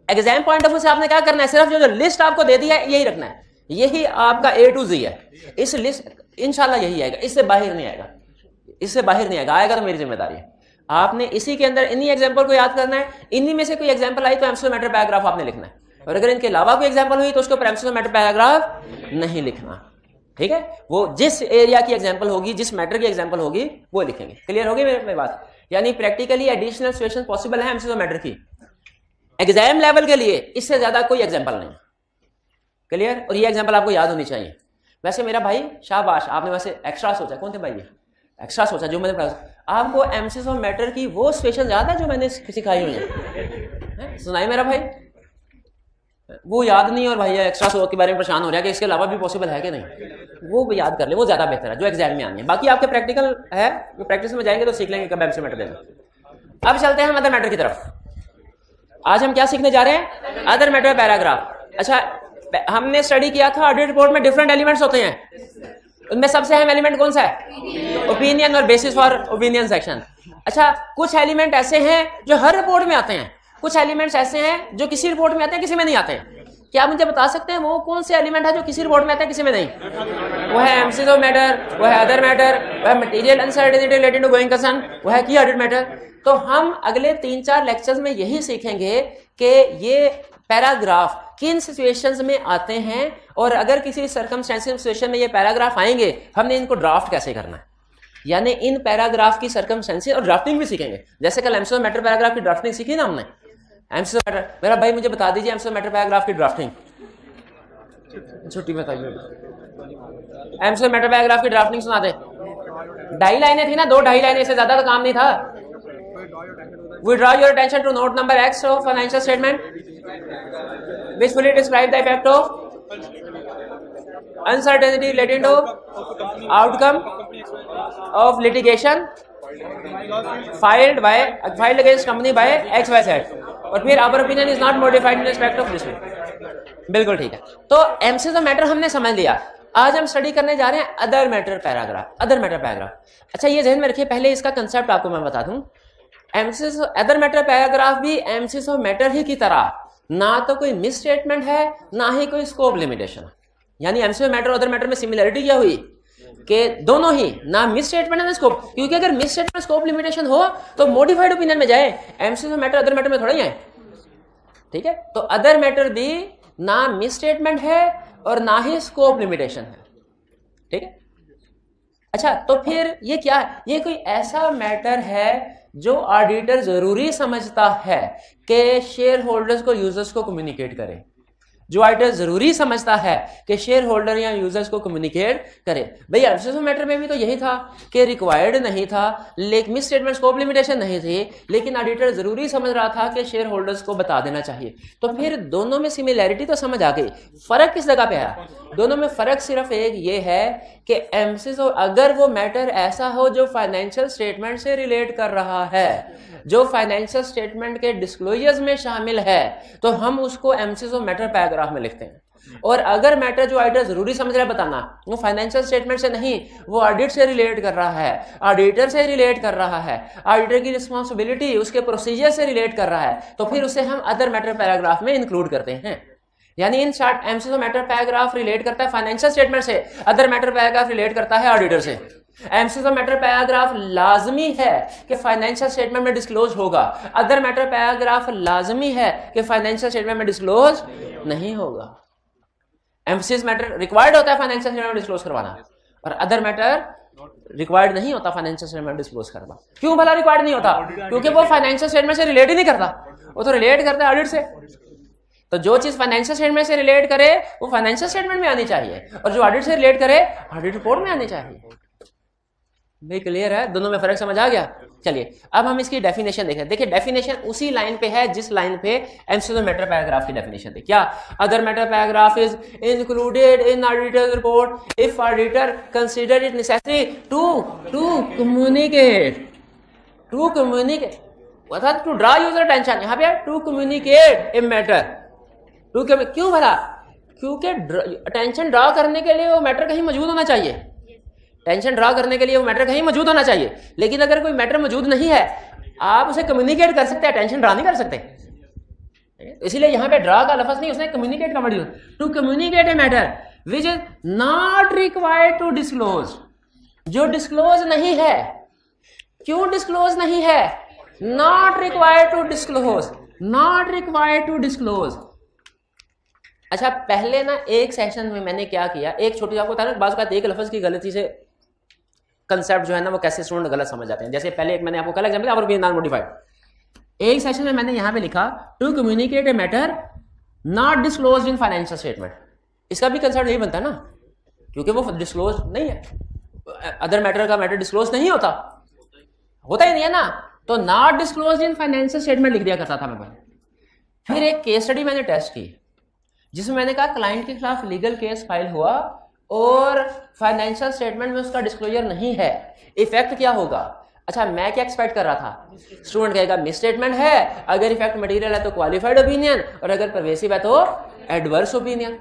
एग्जाम पॉइंट ऑफ व्यू से आपने क्या करना है, सिर्फ जो लिस्ट आपको दे दी है यही रखना है, यही आपका A to Z है। इस लिस्ट इंशाल्लाह यही आएगा, इससे बाहर नहीं आएगा, इससे बाहर नहीं आएगा, आएगा तो मेरी जिम्मेदारी है। आपने इसी के अंदर इन्हीं एग्जाम्पल को याद करना है, इन्हीं में से कोई एग्जाम्पल आई तो एमसीएस ऑफ मैटर पैराग्राफ आपने लिखना है, और अगर इनके अलावा कोई एग्जाम्पल हुई तो उसके ऊपर एमसीएस ऑफ मैटर पैराग्राफ नहीं लिखना, ठीक है। वो जिस एरिया की एग्जाम्पल होगी, जिस मैटर की एग्जाम्पल होगी वो लिखेंगे। क्लियर होगी मेरी बात? यानी प्रैक्टिकली एडिशनल सिचुएशन पॉसिबल है एमसीएस ऑफ मैटर की एग्जाम लेवल के लिए, इससे ज्यादा कोई एग्जाम्पल नहीं। क्लियर? और ये एग्जाम्पल आपको याद होनी चाहिए। वैसे मेरा भाई शाबाश, आपने वैसे एक्स्ट्रा सोचा, कौन थे भाई ये एक्स्ट्रा सोचा जो मैंने आपको एमसीएस ऑफ मैटर की वो सिचुएशन याद है जो मैंने सिखाई हुई है, सुनाई मेरा भाई? वो याद नहीं और भैया एक्स्ट्रा सोच के बारे में परेशान हो रहा है कि इसके अलावा भी पॉसिबल है कि नहीं, वो भी याद कर ले, वो ज्यादा बेहतर है जो एग्जाम में आनी है। बाकी आपके प्रैक्टिकल है, प्रैक्टिस में जाएंगे तो सीख लेंगे कब एमसीएस मैटर देना। अब चलते हैं हम अदर मैटर की तरफ। आज हम क्या सीखने जा रहे हैं? Other matter paragraph. अच्छा, हमने स्टडी किया था ऑडिट रिपोर्ट में डिफरेंट एलिमेंट्स होते हैं, उनमें सबसे अहम एलिमेंट कौन सा है? ओपिनियन और बेसिस फॉर ओपिनियन सेक्शन। अच्छा, कुछ एलिमेंट ऐसे हैं जो हर रिपोर्ट में आते हैं, कुछ एलिमेंट्स ऐसे हैं जो किसी रिपोर्ट में आते हैं किसी में नहीं आते हैं। क्या आप मुझे बता सकते हैं वो कौन से एलिमेंट है जो किसी रिपोर्ट में आते हैं किसी में नहीं? वो है एमसीएस ऑफ मैटर, वो है अदर मैटर, वो है material uncertainty related to going concern, वो है की ऑडिट मैटर। तो हम अगले 3-4 लेक्चर्स में यही सीखेंगे कि ये पैराग्राफ किन सिचुएशंस में आते हैं, और अगर किसी सर्कमस्टेंशियल सिचुएशन में ये पैराग्राफ आएंगे हमने इनको ड्राफ्ट कैसे करना है, यानी इन पैराग्राफ की सर्कमस्टेंसेस और ड्राफ्टिंग भी सीखेंगे। जैसे कल एमसीएस ऑफ मैटर पैराग्राफ की ड्राफ्टिंग सीखी ना हमने। एमसीएस ऑफ मैटर, मेरा भाई मुझे बता दीजिए एमसीएस ऑफ मैटर पैराग्राफ की ड्राफ्टिंग, छुट्टी बताइए। एमसीएस ऑफ मैटर पैराग्राफ की ड्राफ्टिंग सुना दे। 2.5 लाइनें थी ना, 2-2.5 लाइनें, इससे ज्यादा तो काम नहीं था। We draw your attention to note number X of financial statement, which fully describe the effect of uncertainty relating to outcome of litigation filed against company by XYZ, और फिर our opinion is not modified in respect of this one। बिल्कुल ठीक है। तो MCS of matter हमने समझ लिया। आज हम स्टडी करने जा रहे हैं other matter paragraph, other matter paragraph. अच्छा, ये ध्यान में रखिए, पहले इसका कंसेप्ट आपको मैं बता दूं। एमसीएस अदर मैटर पैराग्राफ भी एमसीएस ऑफ मैटर ही की तरह ना तो कोई मिस स्टेटमेंट है ना ही कोई स्कोप लिमिटेशन। यानी एमसीएस ऑफ मैटर और अदर मैटर में सिमिलरिटी क्या हुई कि दोनों ही ना मिस स्टेटमेंट है ना स्कोप, क्योंकि अगर मिस स्टेटमेंट स्कोप लिमिटेशन हो तो मॉडिफाइड ओपिनियन में जाए, MCS of matter other matter में थोड़ा ही है, ठीक है। तो अदर मैटर भी ना मिस स्टेटमेंट है और ना ही स्कोप लिमिटेशन है, ठीक है। अच्छा, तो फिर ये क्या है? ये कोई ऐसा मैटर है जो ऑडिटर जरूरी समझता है कि शेयर होल्डर्स को यूजर्स को कम्युनिकेट करे, जो ऑडिटर जरूरी समझता है कि शेयर होल्डर या यूजर्स को कम्युनिकेट करे। भैया एमसीएस ऑफ मैटर में भी तो यही था कि रिक्वायर्ड नहीं था, लेकिन मिस स्टेटमेंट स्कोप लिमिटेशन नहीं थी, लेकिन ऑडिटर जरूरी समझ रहा था कि शेयर होल्डर्स को बता देना चाहिए। तो फिर दोनों में सिमिलैरिटी तो समझ आ गई, फर्क किस जगह पे है? दोनों में फर्क सिर्फ एक ये है कि एमसीएस अगर वो मैटर ऐसा हो जो फाइनेंशियल स्टेटमेंट से रिलेट कर रहा है, जो फाइनेंशियल स्टेटमेंट के डिस्क्लोजर्स में शामिल है, तो हम उसको एमसीएस ऑफ मैटर पैराग्राफ में लिखते हैं। और अगर मैटर जो ऑडिटर जरूरी समझ रहा है बताना, वो फाइनेंशियल स्टेटमेंट से नहीं, वो ऑडिट से रिलेट कर रहा है, ऑडिटर से रिलेट कर रहा है, ऑडिटर की रिस्पॉन्सिबिलिटी उसके प्रोसीजर से रिलेट कर रहा है, तो फिर उसे हम अदर मैटर पैराग्राफ में इंक्लूड करते हैं। यानी in short MCS of matter paragraph relate करता है फाइनेंशियल स्टेटमेंट से, अदर मैटर पैराग्राफ रिलेट करता है ऑडिटर से। एमसीक्यू मैटर पैराग्राफ लाजमी है कि फाइनेंशियल स्टेटमेंट में डिस्क्लोज होगा, अदर मैटर पैराग्राफ लाजमी है कि फाइनेंशियल स्टेटमेंट में डिस्क्लोज नहीं होगा। एमसीक्यू मैटर रिक्वायर्ड होता है फाइनेंशियल स्टेटमेंट में डिस्क्लोज करवाना, और अदर मैटर रिक्वायर्ड नहीं होता फाइनेंशियल स्टेटमेंट डिस्क्लोज करना। क्यों भला रिक्वायर्ड नहीं होता? क्योंकि वो फाइनेंशियल स्टेटमेंट से रिलेट ही नहीं करता, वो तो रिलेट करता है ऑडिट से। तो जो चीज फाइनेंशियल स्टेटमेंट से रिलेट करे वो फाइनेंशियल स्टेटमेंट में आनी चाहिए, और जो ऑडिट से रिलेट करे ऑडिट रिपोर्ट में आनी चाहिए। भाई क्लियर है? दोनों में फर्क समझ आ गया? चलिए अब हम इसकी डेफिनेशन देखें। देखिए डेफिनेशन उसी लाइन पे है जिस लाइन पे एमसीक्यू मैटर पैराग्राफ की डेफिनेशन थी। क्या? Other matter paragraph is included in auditor report if auditor consider it necessary to communicate अर्थात टू ड्रा यूजर अटेंशन। यहाँ पे to communicate a matter, to क्यों भला? क्योंकि अटेंशन ड्रा करने के लिए वो मैटर कहीं मौजूद होना चाहिए, टेंशन ड्रा करने के लिए वो मैटर कहीं मौजूद होना चाहिए। लेकिन अगर कोई मैटर मौजूद नहीं है आप उसे कम्युनिकेट कर सकते हैं, टेंशन ड्रा नहीं कर सकते। इसीलिए यहां पे ड्रा का लफ्ज नहीं, उसने कम्युनिकेट का word use, to communicate a matter which is not required to disclose, जो डिस्क्लोज नहीं है। क्यों डिस्क्लोज नहीं है? Not required to disclose, not required to disclose. अच्छा पहले ना एक सेशन में मैंने क्या किया, एक छोटी आपको बता रहा हूं, बाज़ औक़ात एक लफ्ज की गलती से कंसेप्ट जो है ना वो कैसे स्टूडेंट गलत समझ जाते हैं। जैसे पहले एक मैंने आपको कल एग्जांपल और भी नॉन मॉडिफाइड एक सेशन में मैंने यहां पे लिखा to communicate a matter not disclosed in financial statement. इसका भी कंसेप्ट यही बनता है ना, क्योंकि वो डिस्क्लोज नहीं है, अदर मैटर का मैटर डिस्क्लोज नहीं होता ही नहीं है ना, तो not disclosed in financial statement लिख दिया करता था मैं। फिर एक केस स्टडी मैंने टेस्ट की जिसमें मैंने कहा क्लाइंट के खिलाफ लीगल केस फाइल हुआ और फाइनेंशियल स्टेटमेंट में उसका डिस्क्लोजर नहीं है, इफेक्ट क्या होगा? अच्छा मैं क्या एक्सपेक्ट कर रहा था, स्टूडेंट कहेगा मिस स्टेटमेंट है, अगर इफेक्ट मटेरियल है तो क्वालिफाइड ओपिनियन, और अगर परवेसिव है तो एडवर्स ओपिनियन।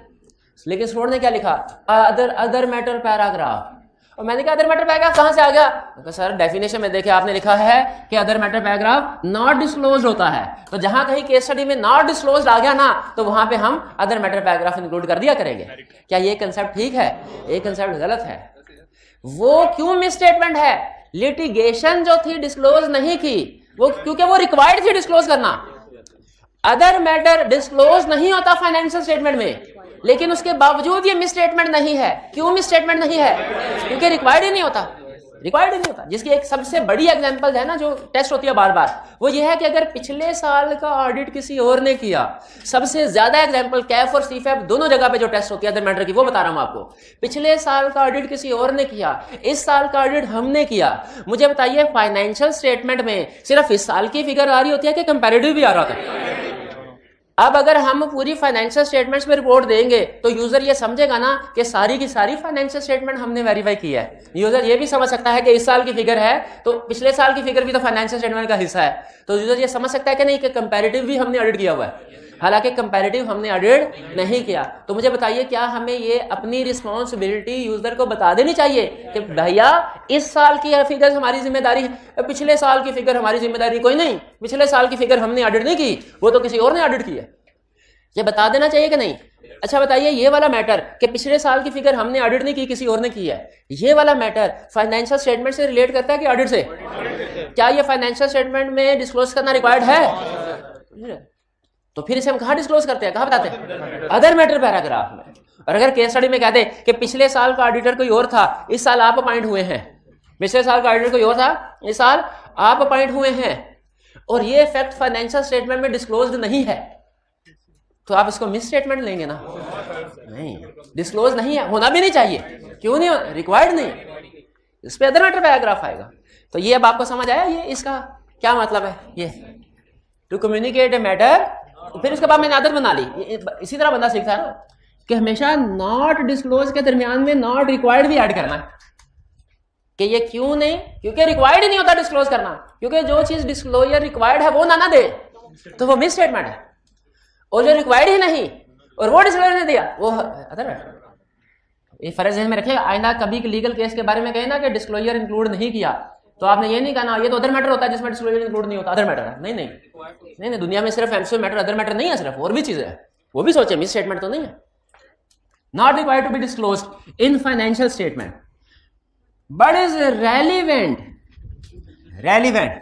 लेकिन स्टूडेंट ने क्या लिखा? Other matter paragraph. और मैंने कहा अदर मैटर पैराग्राफ कहां से आ गया? तो सर डेफिनेशन में देखे आपने लिखा है कि other matter paragraph not disclose होता है, तो जहां कहीं केस स्टडी में नॉट डिस्क्लोज आ गया ना तो वहां पे हम अदर मैटर पैराग्राफ इंक्लूड कर दिया करेंगे। क्या ये कंसेप्ट ठीक है? ये कंसेप्ट गलत है। वो क्यों मिस स्टेटमेंट है? लिटिगेशन जो थी डिस्क्लोज नहीं की, वो क्योंकि वो रिक्वायर्ड थी डिस्क्लोज करना। अदर मैटर डिस्क्लोज नहीं होता फाइनेंशियल स्टेटमेंट में, लेकिन उसके बावजूद ये मिस स्टेटमेंट नहीं है। क्यों मिस स्टेटमेंट नहीं है? क्योंकि रिक्वायर्ड ही नहीं होता, रिक्वायर्ड ही नहीं होता। जिसकी एक सबसे बड़ी एग्जांपल है ना जो टेस्ट होती है बार बार, वो ये है कि अगर पिछले साल का ऑडिट किसी और ने किया, सबसे ज्यादा एग्जांपल कैफ और सीफैप दोनों जगह पे जो टेस्ट होती है अदर मैटर की, वो बता रहा हूं आपको। पिछले साल का ऑडिट किसी और ने किया, इस साल का ऑडिट हमने किया, मुझे बताइए फाइनेंशियल स्टेटमेंट में सिर्फ इस साल की फिगर आ रही होती है कि कंपैरेटिव भी आ रहा था? अब अगर हम पूरी फाइनेंशियल स्टेटमेंट्स में रिपोर्ट देंगे तो यूजर ये समझेगा ना कि सारी की सारी फाइनेंशियल स्टेटमेंट हमने वेरीफाई किया है। यूजर ये भी समझ सकता है कि इस साल की फिगर है तो पिछले साल की फिगर भी तो फाइनेंशियल स्टेटमेंट का हिस्सा है, तो यूजर ये समझ सकता है कि नहीं कि कंपैरेटिव भी हमने ऑडिट किया हुआ है, हालांकि कंपैरेटिव हमने ऑडिट नहीं किया। तो मुझे बताइए क्या हमें ये अपनी रिस्पॉन्सिबिलिटी यूजर को बता देनी चाहिए कि भैया इस साल की फिगर हमारी जिम्मेदारी है, पिछले साल की फिगर हमारी जिम्मेदारी कोई नहीं, पिछले साल की फिगर हमने ऑडिट नहीं की, वो तो किसी और ने ऑडिट की है, ये बता देना चाहिए कि नहीं? अच्छा बताइए ये वाला मैटर कि पिछले साल की फिगर हमने ऑडिट नहीं की, किसी और ने की है, ये वाला मैटर फाइनेंशियल स्टेटमेंट से रिलेट करता है कि ऑडिट से? क्या ये फाइनेंशियल स्टेटमेंट में डिस्क्लोज करना रिक्वायर्ड है? तो फिर इसे हम कहां डिस्क्लोज करते हैं, कहां बताते हैं? अदर मैटर पैराग्राफ में। और अगर केस स्टडी में कहते कि पिछले साल का ऑडिटर कोई और था, इस साल आप अपॉइंट हुए हैं, पिछले साल का ऑडिटर कोई और था, इस साल आप अपॉइंट हुए हैं, और ये फैक्ट फाइनेंशियल स्टेटमेंट में डिस्क्लोज्ड नहीं है, तो आप इसको मिस स्टेटमेंट लेंगे ना? नहीं, डिस्क्लोज नहीं है, होना भी नहीं चाहिए। क्यों नहीं? रिक्वायर्ड नहीं, इस पे अदर मैटर पैराग्राफ आएगा। तो ये अब आपको समझ आया ये इसका क्या मतलब है? ये टू कम्युनिकेट ए मैटर। फिर उसके बाद मैंने आदत बना ली, इसी तरह बंदा सीखता है ना कि हमेशा नॉट डिस्क्लोज के दरमियान में नॉट रिक्वायर्ड भी ऐड करना है। कि ये क्यों नहीं? क्योंकि रिक्वायर्ड ही नहीं होता डिस्क्लोज करना, क्योंकि जो चीज डिस्क्लोजर रिक्वायर्ड है वो ना दे तो वो मिस स्टेटमेंट है, और जो रिक्वायर्ड ही नहीं और वो डिस्क्लोजर ने दिया वो अदर मैटर। ये फर्ज में रखिएगा, आइंदा कभी लीगल केस के बारे में कहे ना कि डिस्क्लोजर इंक्लूड नहीं किया, तो आपने ये नहीं कहना ये तो अदर मैटर होता है जिसमें डिस्क्लोजर इंक्लूड नहीं होता, अदर मैटर है। नहीं नहीं नहीं नहीं, दुनिया में सिर्फ एमसीक्यू मैटर अदर मैटर नहीं है, सिर्फ और भी चीजें हैं, वो भी सोचे, मिस स्टेटमेंट तो नहीं है। Not required to be disclosed in financial statement what is relevant? Relevant,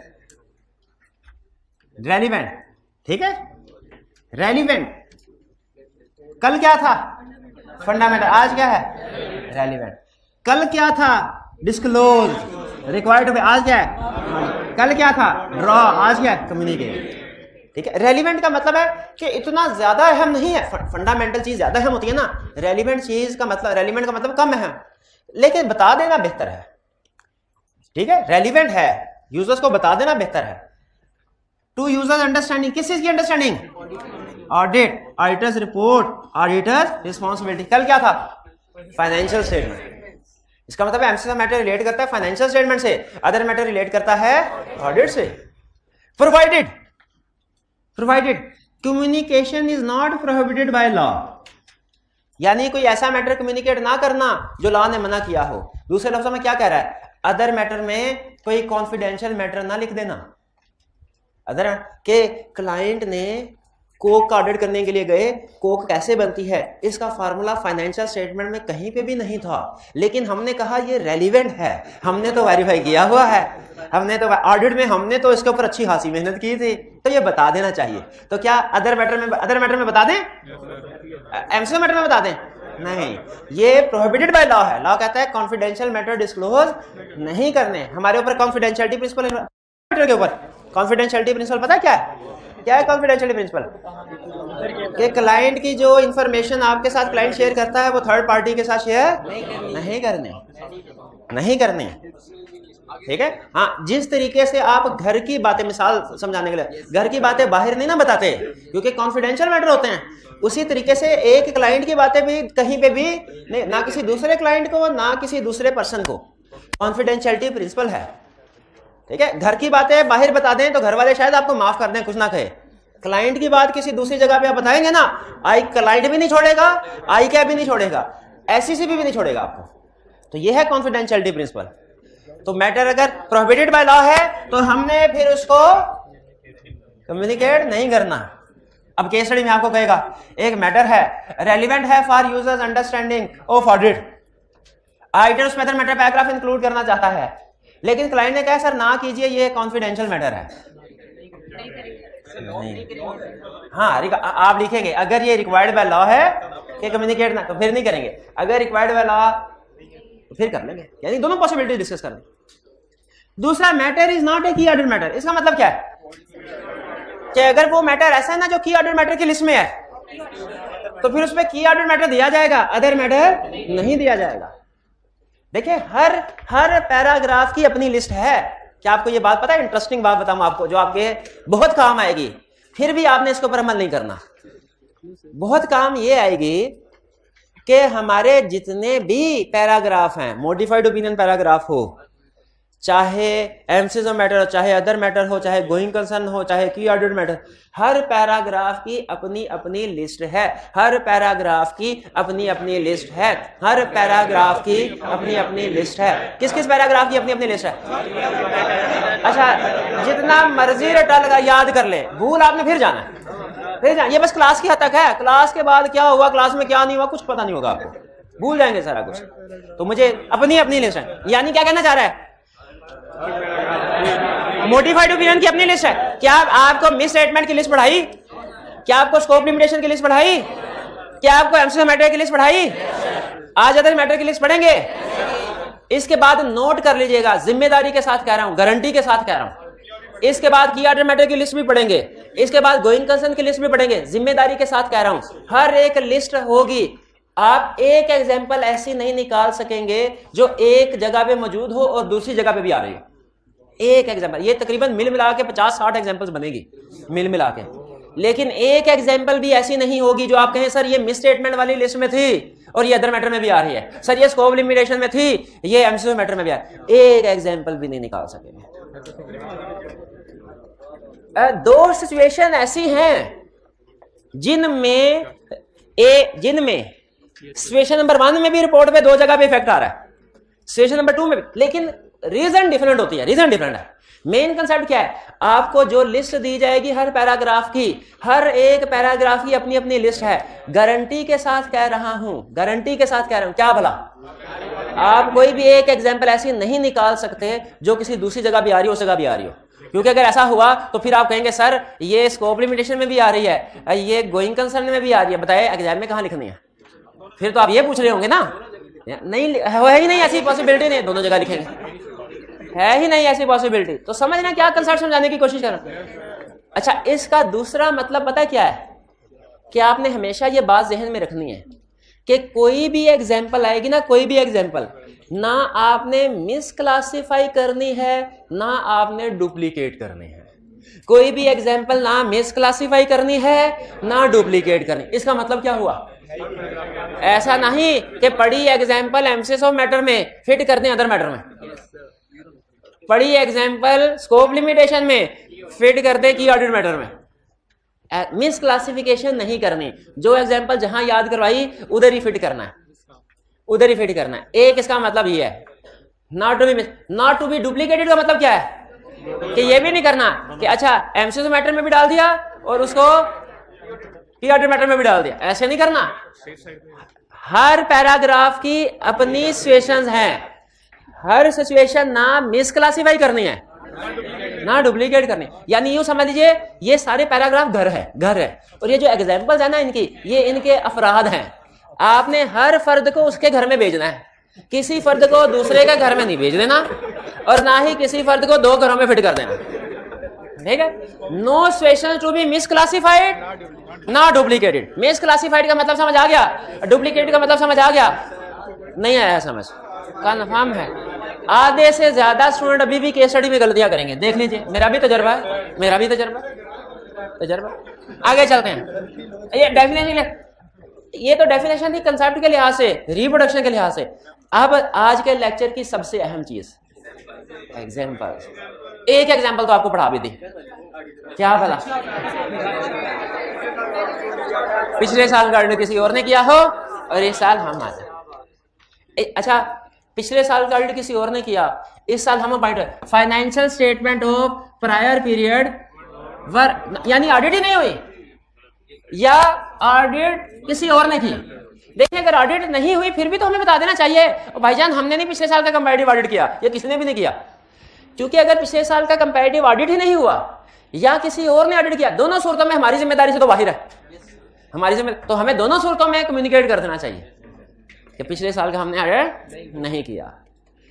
relevant, ठीक है। रेलिवेंट कल क्या था? फंडामेंटल। आज क्या है? रेलिवेंट। कल क्या था? Disclose, required to be. आज क्या है? कल क्या था? ड्रॉ। आज क्या है? कम्युनिकेट। ठीक है। रेलिवेंट का मतलब है कि इतना ज्यादा अहम नहीं है। फंडामेंटल चीज ज्यादा अहम होती है ना, रेलिवेंट चीज का मतलब, रेलिवेंट का मतलब कम अहम, लेकिन बता देना बेहतर है। ठीक है, रेलिवेंट है, यूजर्स को बता देना बेहतर है। टू यूजर्स अंडरस्टैंडिंग, किस चीज की understanding? Audit, auditors report, auditors responsibility. कल क्या था? Financial statement. इसका मतलब एमसीएस मैटर रिलेट करता है फाइनेंशियल स्टेटमेंट से, अदर मैटर रिलेट करता है ऑडिट से। Provided, provided communication is not prohibited by law, यानी कोई ऐसा मैटर कम्युनिकेट ना करना जो लॉ ने मना किया हो। दूसरे लफ्जों में क्या कह रहा है? अदर मैटर में कोई कॉन्फिडेंशियल मैटर ना लिख देना। अदर के क्लाइंट ने कोक का ऑडिट करने के लिए गए, कोक कैसे बनती है इसका फार्मूला फाइनेंशियल स्टेटमेंट में कहीं पे भी नहीं था, लेकिन हमने कहा ये रेलिवेंट है, हमने तो वेरीफाई किया हुआ है, हमने तो ऑडिट में हमने तो इसके ऊपर अच्छी खासी मेहनत की थी, तो ये बता देना चाहिए। तो क्या अदर मैटर में बता दें? एमसीएस मैटर में बता दें? नहीं, ये प्रोहिबिटेड बाय लॉ है। लॉ कहता है कॉन्फिडेंशियल मैटर डिस्क्लोज नहीं करने। हमारे ऊपर कॉन्फिडेंशियलिटी प्रिंसिपल है, मैटर के ऊपर कॉन्फिडेंशियलिटी प्रिंसिपल पता है क्या है? क्या है कॉन्फिडेंशियलिटी प्रिंसिपल? कि क्लाइंट की जो इंफॉर्मेशन आपके साथ क्लाइंट शेयर करता है वो थर्ड पार्टी के साथ शेयर नहीं करने। ठीक है। हाँ, जिस तरीके से आप घर की बातें, मिसाल समझाने के लिए, घर की बातें बाहर नहीं ना बताते क्योंकि कॉन्फिडेंशियल मैटर होते हैं, उसी तरीके से एक क्लाइंट की बातें भी कहीं पे भी नहीं, ना किसी दूसरे क्लाइंट को ना किसी दूसरे पर्सन को। कॉन्फिडेंशियलिटी प्रिंसिपल है। ठीक है। घर की बातें बाहर बता दें तो घर वाले शायद आपको माफ कर दें, कुछ ना कहे। क्लाइंट की बात किसी दूसरी जगह पे आप बताएंगे ना, आई क्लाइंट भी नहीं छोड़ेगा, आई क्या भी नहीं छोड़ेगा, एससीसी भी नहीं छोड़ेगा आपको। तो यह है कॉन्फिडेंशियलिटी प्रिंसिपल। तो मैटर अगर प्रोहिबिटेड बाय लॉ है तो हमने फिर उसको कम्युनिकेट नहीं करना। अब केस स्टडी में आपको कहेगा एक मैटर है, रेलिवेंट है for users understanding of audit, auditor उस मैटर पैराग्राफ इंक्लूड करना चाहता है, लेकिन क्लाइंट ने कहा सर ना कीजिए, ये कॉन्फिडेंशियल मैटर है। नहीं। हाँ, आप लिखेंगे अगर ये रिक्वायर्ड बाय लॉ है कि कम्युनिकेट ना, तो फिर नहीं करेंगे। अगर रिक्वायर्ड बाय लॉ तो फिर कर लेंगे, यानी दोनों पॉसिबिलिटी डिस्कस कर लेंगे। दूसरा, मैटर इज नॉट ए की ऑडिट मैटर। इसका मतलब क्या है कि अगर वो मैटर ऐसा है ना जो की ऑडिट मैटर की लिस्ट में है, तो फिर उसमें की ऑडिट मैटर दिया जाएगा, अदर मैटर नहीं दिया जाएगा। देखिए, हर पैराग्राफ की अपनी लिस्ट है। क्या आपको ये बात पता है? इंटरेस्टिंग बात बताऊं आपको जो आपके बहुत काम आएगी, फिर भी आपने इसके ऊपर अमल नहीं करना। बहुत काम ये आएगी कि हमारे जितने भी पैराग्राफ हैं, मॉडिफाइड ओपिनियन पैराग्राफ हो, चाहे एमसीएस मैटर हो, चाहे अदर मैटर हो, चाहे गोइंग कंसर्न हो, चाहे की ऑडिट मैटर, हर पैराग्राफ की अपनी अपनी लिस्ट है। हर पैराग्राफ की अपनी अपनी लिस्ट है। हर पैराग्राफ की अपनी अपनी लिस्ट है। किस किस पैराग्राफ की अपनी अपनी लिस्ट है? अच्छा, जितना मर्जी रटा लगा याद कर ले, भूल आपने फिर जाना है, फिर जाना। ये बस क्लास की हद तक है। क्लास के बाद क्या हुआ, क्लास में क्या नहीं हुआ, कुछ पता नहीं होगा आपको, भूल जाएंगे सारा कुछ। तो मुझे अपनी अपनी लिस्ट है, यानी क्या कहना चाह रहा है? मोडिफाइड ओपिनियन की अपनी लिस्ट है। क्या आपको मिस स्टेटमेंट की लिस्ट पढ़ाई? क्या आपको स्कोप लिमिटेशन की लिस्ट पढ़ाई? क्या आपको एमसीएस मैटर की लिस्ट पढ़ाई? आज अदर मैटर की लिस्ट पढ़ेंगे। इसके बाद नोट कर लीजिएगा, जिम्मेदारी के साथ कह रहा हूं, गारंटी के साथ कह रहा हूं। इसके बाद की ऑडिट मैटर की लिस्ट भी पढ़ेंगे, इसके बाद गोइंग कंसर्न की लिस्ट भी पढ़ेंगे। जिम्मेदारी के साथ कह रहा हूं, हर एक लिस्ट होगी। आप एक एग्जाम्पल ऐसी नहीं निकाल सकेंगे जो एक जगह पे मौजूद हो और दूसरी जगह पे भी आ रही हो। एक एग्जाम्पल, ये तकरीबन मिल मिला के 50-60 एग्जाम्पल्स बनेगी मिल मिला के, लेकिन एक एग्जाम्पल भी ऐसी नहीं होगी जो आप कहें सर ये मिस स्टेटमेंट वाली लिस्ट में थी और ये अदर मैटर में भी आ रही है, सर ये स्कोप लिमिटेशन में थी, ये एमसीएस मैटर में भी आ रही है। एक एग्जाम्पल भी नहीं निकाल सकेंगे। दो सिचुएशन ऐसी हैं जिनमें सिचुएशन नंबर 1 में भी रिपोर्ट पे 2 जगह पे इफेक्ट आ रहा है, सिचुएशन नंबर 2 में भी, लेकिन रीजन डिफरेंट होती है। रीजन डिफरेंट है। मेन कंसेप्ट क्या है? आपको जो लिस्ट दी जाएगी हर पैराग्राफ की, हर एक पैराग्राफ की अपनी अपनी लिस्ट है। गारंटी के साथ कह रहा हूं, गारंटी के साथ कह रहा हूं, क्या भला? आप कोई भी एक एग्जाम्पल ऐसी नहीं निकाल सकते जो किसी दूसरी जगह भी आ रही हो, उस जगह भी आ रही हो, क्योंकि अगर ऐसा हुआ तो फिर आप कहेंगे सर ये स्कोप लिमिटेशन में भी आ रही है, ये गोइंग कंसर्न में भी आ रही है, बताए एग्जाम में कहाँ लिखनी है? फिर तो आप ये पूछ रहे होंगे ना, नहीं है ही नहीं ऐसी पॉसिबिलिटी, नहीं दोनों जगह लिखेंगे, है ही नहीं ऐसी पॉसिबिलिटी। तो समझना क्या कंसेप्ट समझाने की कोशिश कर रहा हूं। अच्छा, इसका दूसरा मतलब पता क्या है कि आपने हमेशा ये बात जहन में रखनी है कि कोई भी एग्जाम्पल आएगी ना, कोई भी एग्जाम्पल, ना आपने मिस क्लासिफाई करनी है ना आपने डुप्लीकेट करनी है। कोई भी एग्जाम्पल ना मिस क्लासिफाई करनी है ना डुप्लीकेट करनी। इसका मतलब क्या हुआ? ऐसा नहीं कि पढ़ी एग्जाम्पल एम्फेसिस ऑफ मैटर में फिट करते हैं अदर मैटर में, पढ़ी एग्जाम्पल स्कोप लिमिटेशन में फिट करते की ऑडिट मैटर में। मिस क्लासिफिकेशन नहीं करनी, जो एग्जाम्पल जहां याद करवाई उधर ही फिट करना है, उधर ही फिट करना है। एक इसका मतलब ये है नॉट टू बी डुप्लीकेटेड का मतलब क्या है कि ये भी नहीं करना कि अच्छा एमसीक्यू मैटर में भी डाल दिया और उसको पीआरटी मैटर में भी डाल दिया, ऐसे नहीं करना। हर पैराग्राफ की अपनी सिचुएशंस हैं, हर सिचुएशन ना मिस क्लासिफाई करनी है ना डुप्लीकेट करनी। यानी यूं समझ लीजिए ये सारे पैराग्राफ घर है और ये जो एग्जाम्पल्स है ना इनकी, ये इनके अफराद हैं। आपने हर फर्द को उसके घर में भेजना है, किसी फर्द को दूसरे के घर में नहीं भेज देना और ना ही किसी फर्द को दो घरों में फिट कर देना, ठीक है। No situation to be misclassified ना डुप्लीकेटेड। मिस क्लासिफाइड का मतलब समझ आ गया, डुप्लीकेटेड का मतलब समझ आ गया? नहीं आया समझ? कन्फर्म है। आधे से ज्यादा स्टूडेंट अभी भी केस स्टडी में गलतियां करेंगे, देख लीजिए, मेरा भी तजर्बा है, मेरा भी तजर्बा। आगे चलते हैं। ये डेफिनेशन, ये तो डेफिनेशन थी कंसेप्ट के लिहाज से, रिप्रोडक्शन के लिहाज से। अब आज के लेक्चर की सबसे अहम चीज एग्जाम्पल। एक एग्जाम्पल तो आपको पढ़ा भी दी, क्या भला पिछले साल गार्ड किसी और ने किया हो और इस साल हम आ जाए। अच्छा, पिछले साल का ऑडिट किसी और ने किया, इस साल हम point financial statement of prior period were, यानी ऑडिट ही नहीं हुई या ऑडिट किसी और ने की। देखिए अगर ऑडिट नहीं हुई फिर भी तो हमें बता देना चाहिए भाईजान हमने नहीं पिछले साल का कंपैरेटिव ऑडिट किया, या किसी ने भी नहीं किया। क्योंकि अगर पिछले साल का कंपैरेटिव ऑडिट ही नहीं हुआ या किसी और ने ऑडिट किया, दोनों सूरतों में हमारी जिम्मेदारी से तो बाहर है, हमारी जिम्मेदारी, तो हमें दोनों सूरतों में कम्युनिकेट कर देना चाहिए कि पिछले साल का हमने ऑडिट नहीं किया।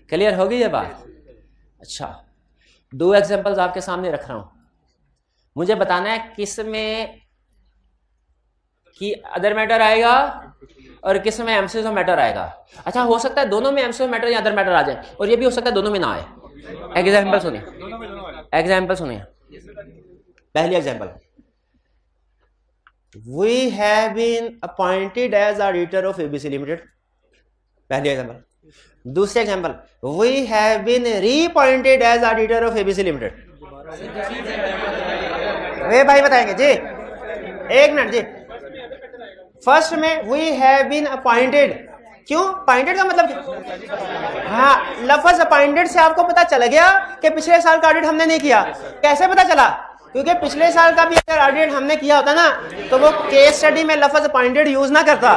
क्लियर होगी ये बात? अच्छा, दो एग्जांपल्स आपके सामने रख रहा हूं, मुझे बताना है किस में कि अदर मैटर आएगा और किस में एमसीक्यू मैटर आएगा। अच्छा, हो सकता है दोनों में एमसीक्यू मैटर या अदर मैटर आ जाए और ये भी हो सकता है दोनों में ना आए। एग्जांपल सुनिए, एग्जांपल सुनिए। पहली example, we have been appointed as auditor of ABC limited, पहली एग्जांपल। दूसरी example, we have been reappointed as auditor of ABC limited. वे भाई बताएंगे जी, एक मिनट जी। फर्स्ट में वी हैव बीन अपॉइंटेड, क्यों अपॉइंटेड का मतलब? हाँ, लफ्ज अपॉइंटेड से आपको पता चल गया कि पिछले साल का ऑडिट हमने नहीं किया। कैसे पता चला? क्योंकि पिछले साल का भी अगर ऑडिट हमने किया होता ना तो वो केस स्टडी में लफ्ज अपॉइंटेड यूज ना करता,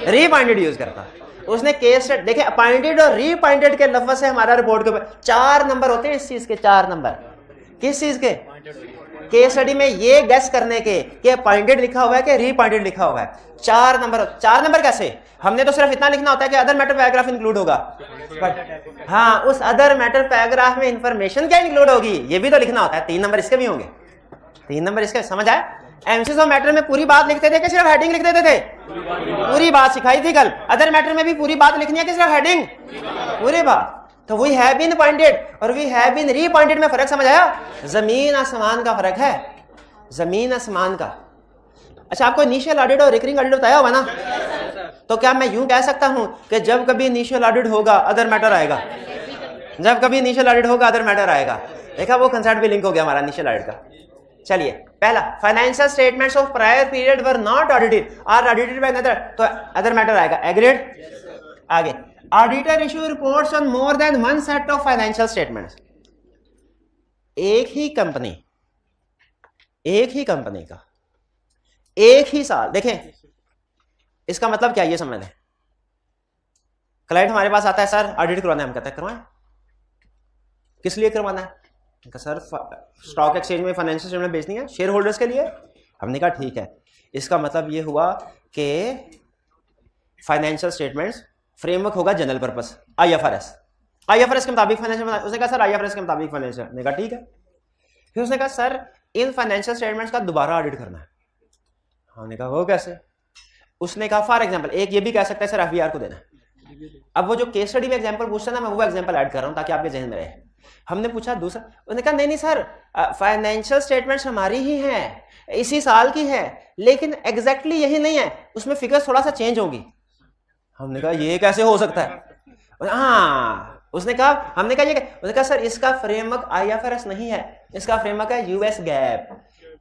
रीअपॉइंटेड यूज करता। उसने केस स्टडी, देखिए अपॉइंटेड और रीअपॉइंटेड के लफ्ज से हमारा रिपोर्ट के ऊपर 4 नंबर होते हैं। इस चीज के 4 नंबर, किस चीज के? केस स्टडी में ये गैस करने के कि अपॉइंटेड लिखा हुआ है कि रीअपॉइंटेड लिखा हुआ है। 4 नंबर। 4 नंबर कैसे? हमने तो सिर्फ इतना लिखना होता है कि अदर मैटर पैराग्राफ इंक्लूड होगा, हाँ उस अदर मैटर पैराग्राफ में इंफॉर्मेशन क्या इंक्लूड होगी ये भी तो लिखना होता है। 3 नंबर इसके भी होंगे, 3 नंबर इसके। समझ आए? एमसीक्यू मैटर में पूरी बात लिखते थे कि सिर्फ हेडिंग लिख देते थे? पूरी बात सिखाई थी कल। अदर मैटर में भी पूरी बात लिखनी है कि सिर्फ हेडिंग? पूरी बात। तो वी हैव बीन अपॉइंटेड और वी हैव बीन रीअपॉइंटेड में फर्क समझ आया? जमीन आसमान का फर्क है, जमीन आसमान का। अच्छा, आपको इनिशियल ऑडिट और रिकरिंग ऑडिट बताया होगा ना, तो क्या मैं यूं कह सकता हूं कि जब कभी इनिशियल ऑडिट होगा अदर मैटर आएगा, जब कभी इनिशियल ऑडिट होगा अदर मैटर आएगा? देखा, वो कंसेप्ट भी लिंक हो गया हमारा इनिशियल ऑडिट का। चलिए, पहला, financial statements of prior period were not audited are audited by other, तो अदर मैटर आएगा। एग्रीड? आगे, auditor issue reports on more than one set of financial statements. एक ही कंपनी का एक ही साल, देखें इसका मतलब क्या ये समझ लें, क्लाइंट हमारे पास आता है, सर ऑडिट करवाना है, हम कहते हैं करवाएं। किस लिए करवाना है? सर स्टॉक एक्सचेंज में फाइनेंशियल स्टेटमेंट बेचनी है शेयर होल्डर्स के लिए। हमने कहा ठीक है, इसका मतलब ये हुआ कि फाइनेंशियल स्टेटमेंट्स फ्रेमवर्क होगा जनरल पर्पस IFRS। IFRS के मुताबिक फाइनेंशियल, उसने कहा सर IFRS के मुताबिक फाइनेंशियल, ने कहा ठीक है। फिर उसने कहा सर इन फाइनेंशियल स्टेटमेंट्स का दोबारा ऑडिट करना है। हमने कहा वो कैसे? उसने कहा फॉर एग्जांपल एक ये भी कह सकता है सर FBR को देना है। अब वो जो केस स्टडी में एग्जांपल पूछता है ना, मैं वो एग्जांपल ऐड कर रहा हूं ताकि आपके जहन में रहे। हमने पूछा दूसरा, उसने कहा नहीं सर फाइनेंशियल स्टेटमेंट्स हमारी ही हैं, इसी साल की है, लेकिन एग्जैक्टली यही नहीं है, उसमें फिगर थोड़ा सा चेंज होगी। हमने कहा ये कैसे हो सकता है? हाँ, उसने कहा, हमने कहा ये, उसने कहा सर इसका फ्रेमवर्क IFRS नहीं है, इसका फ्रेमवर्क है US GAAP,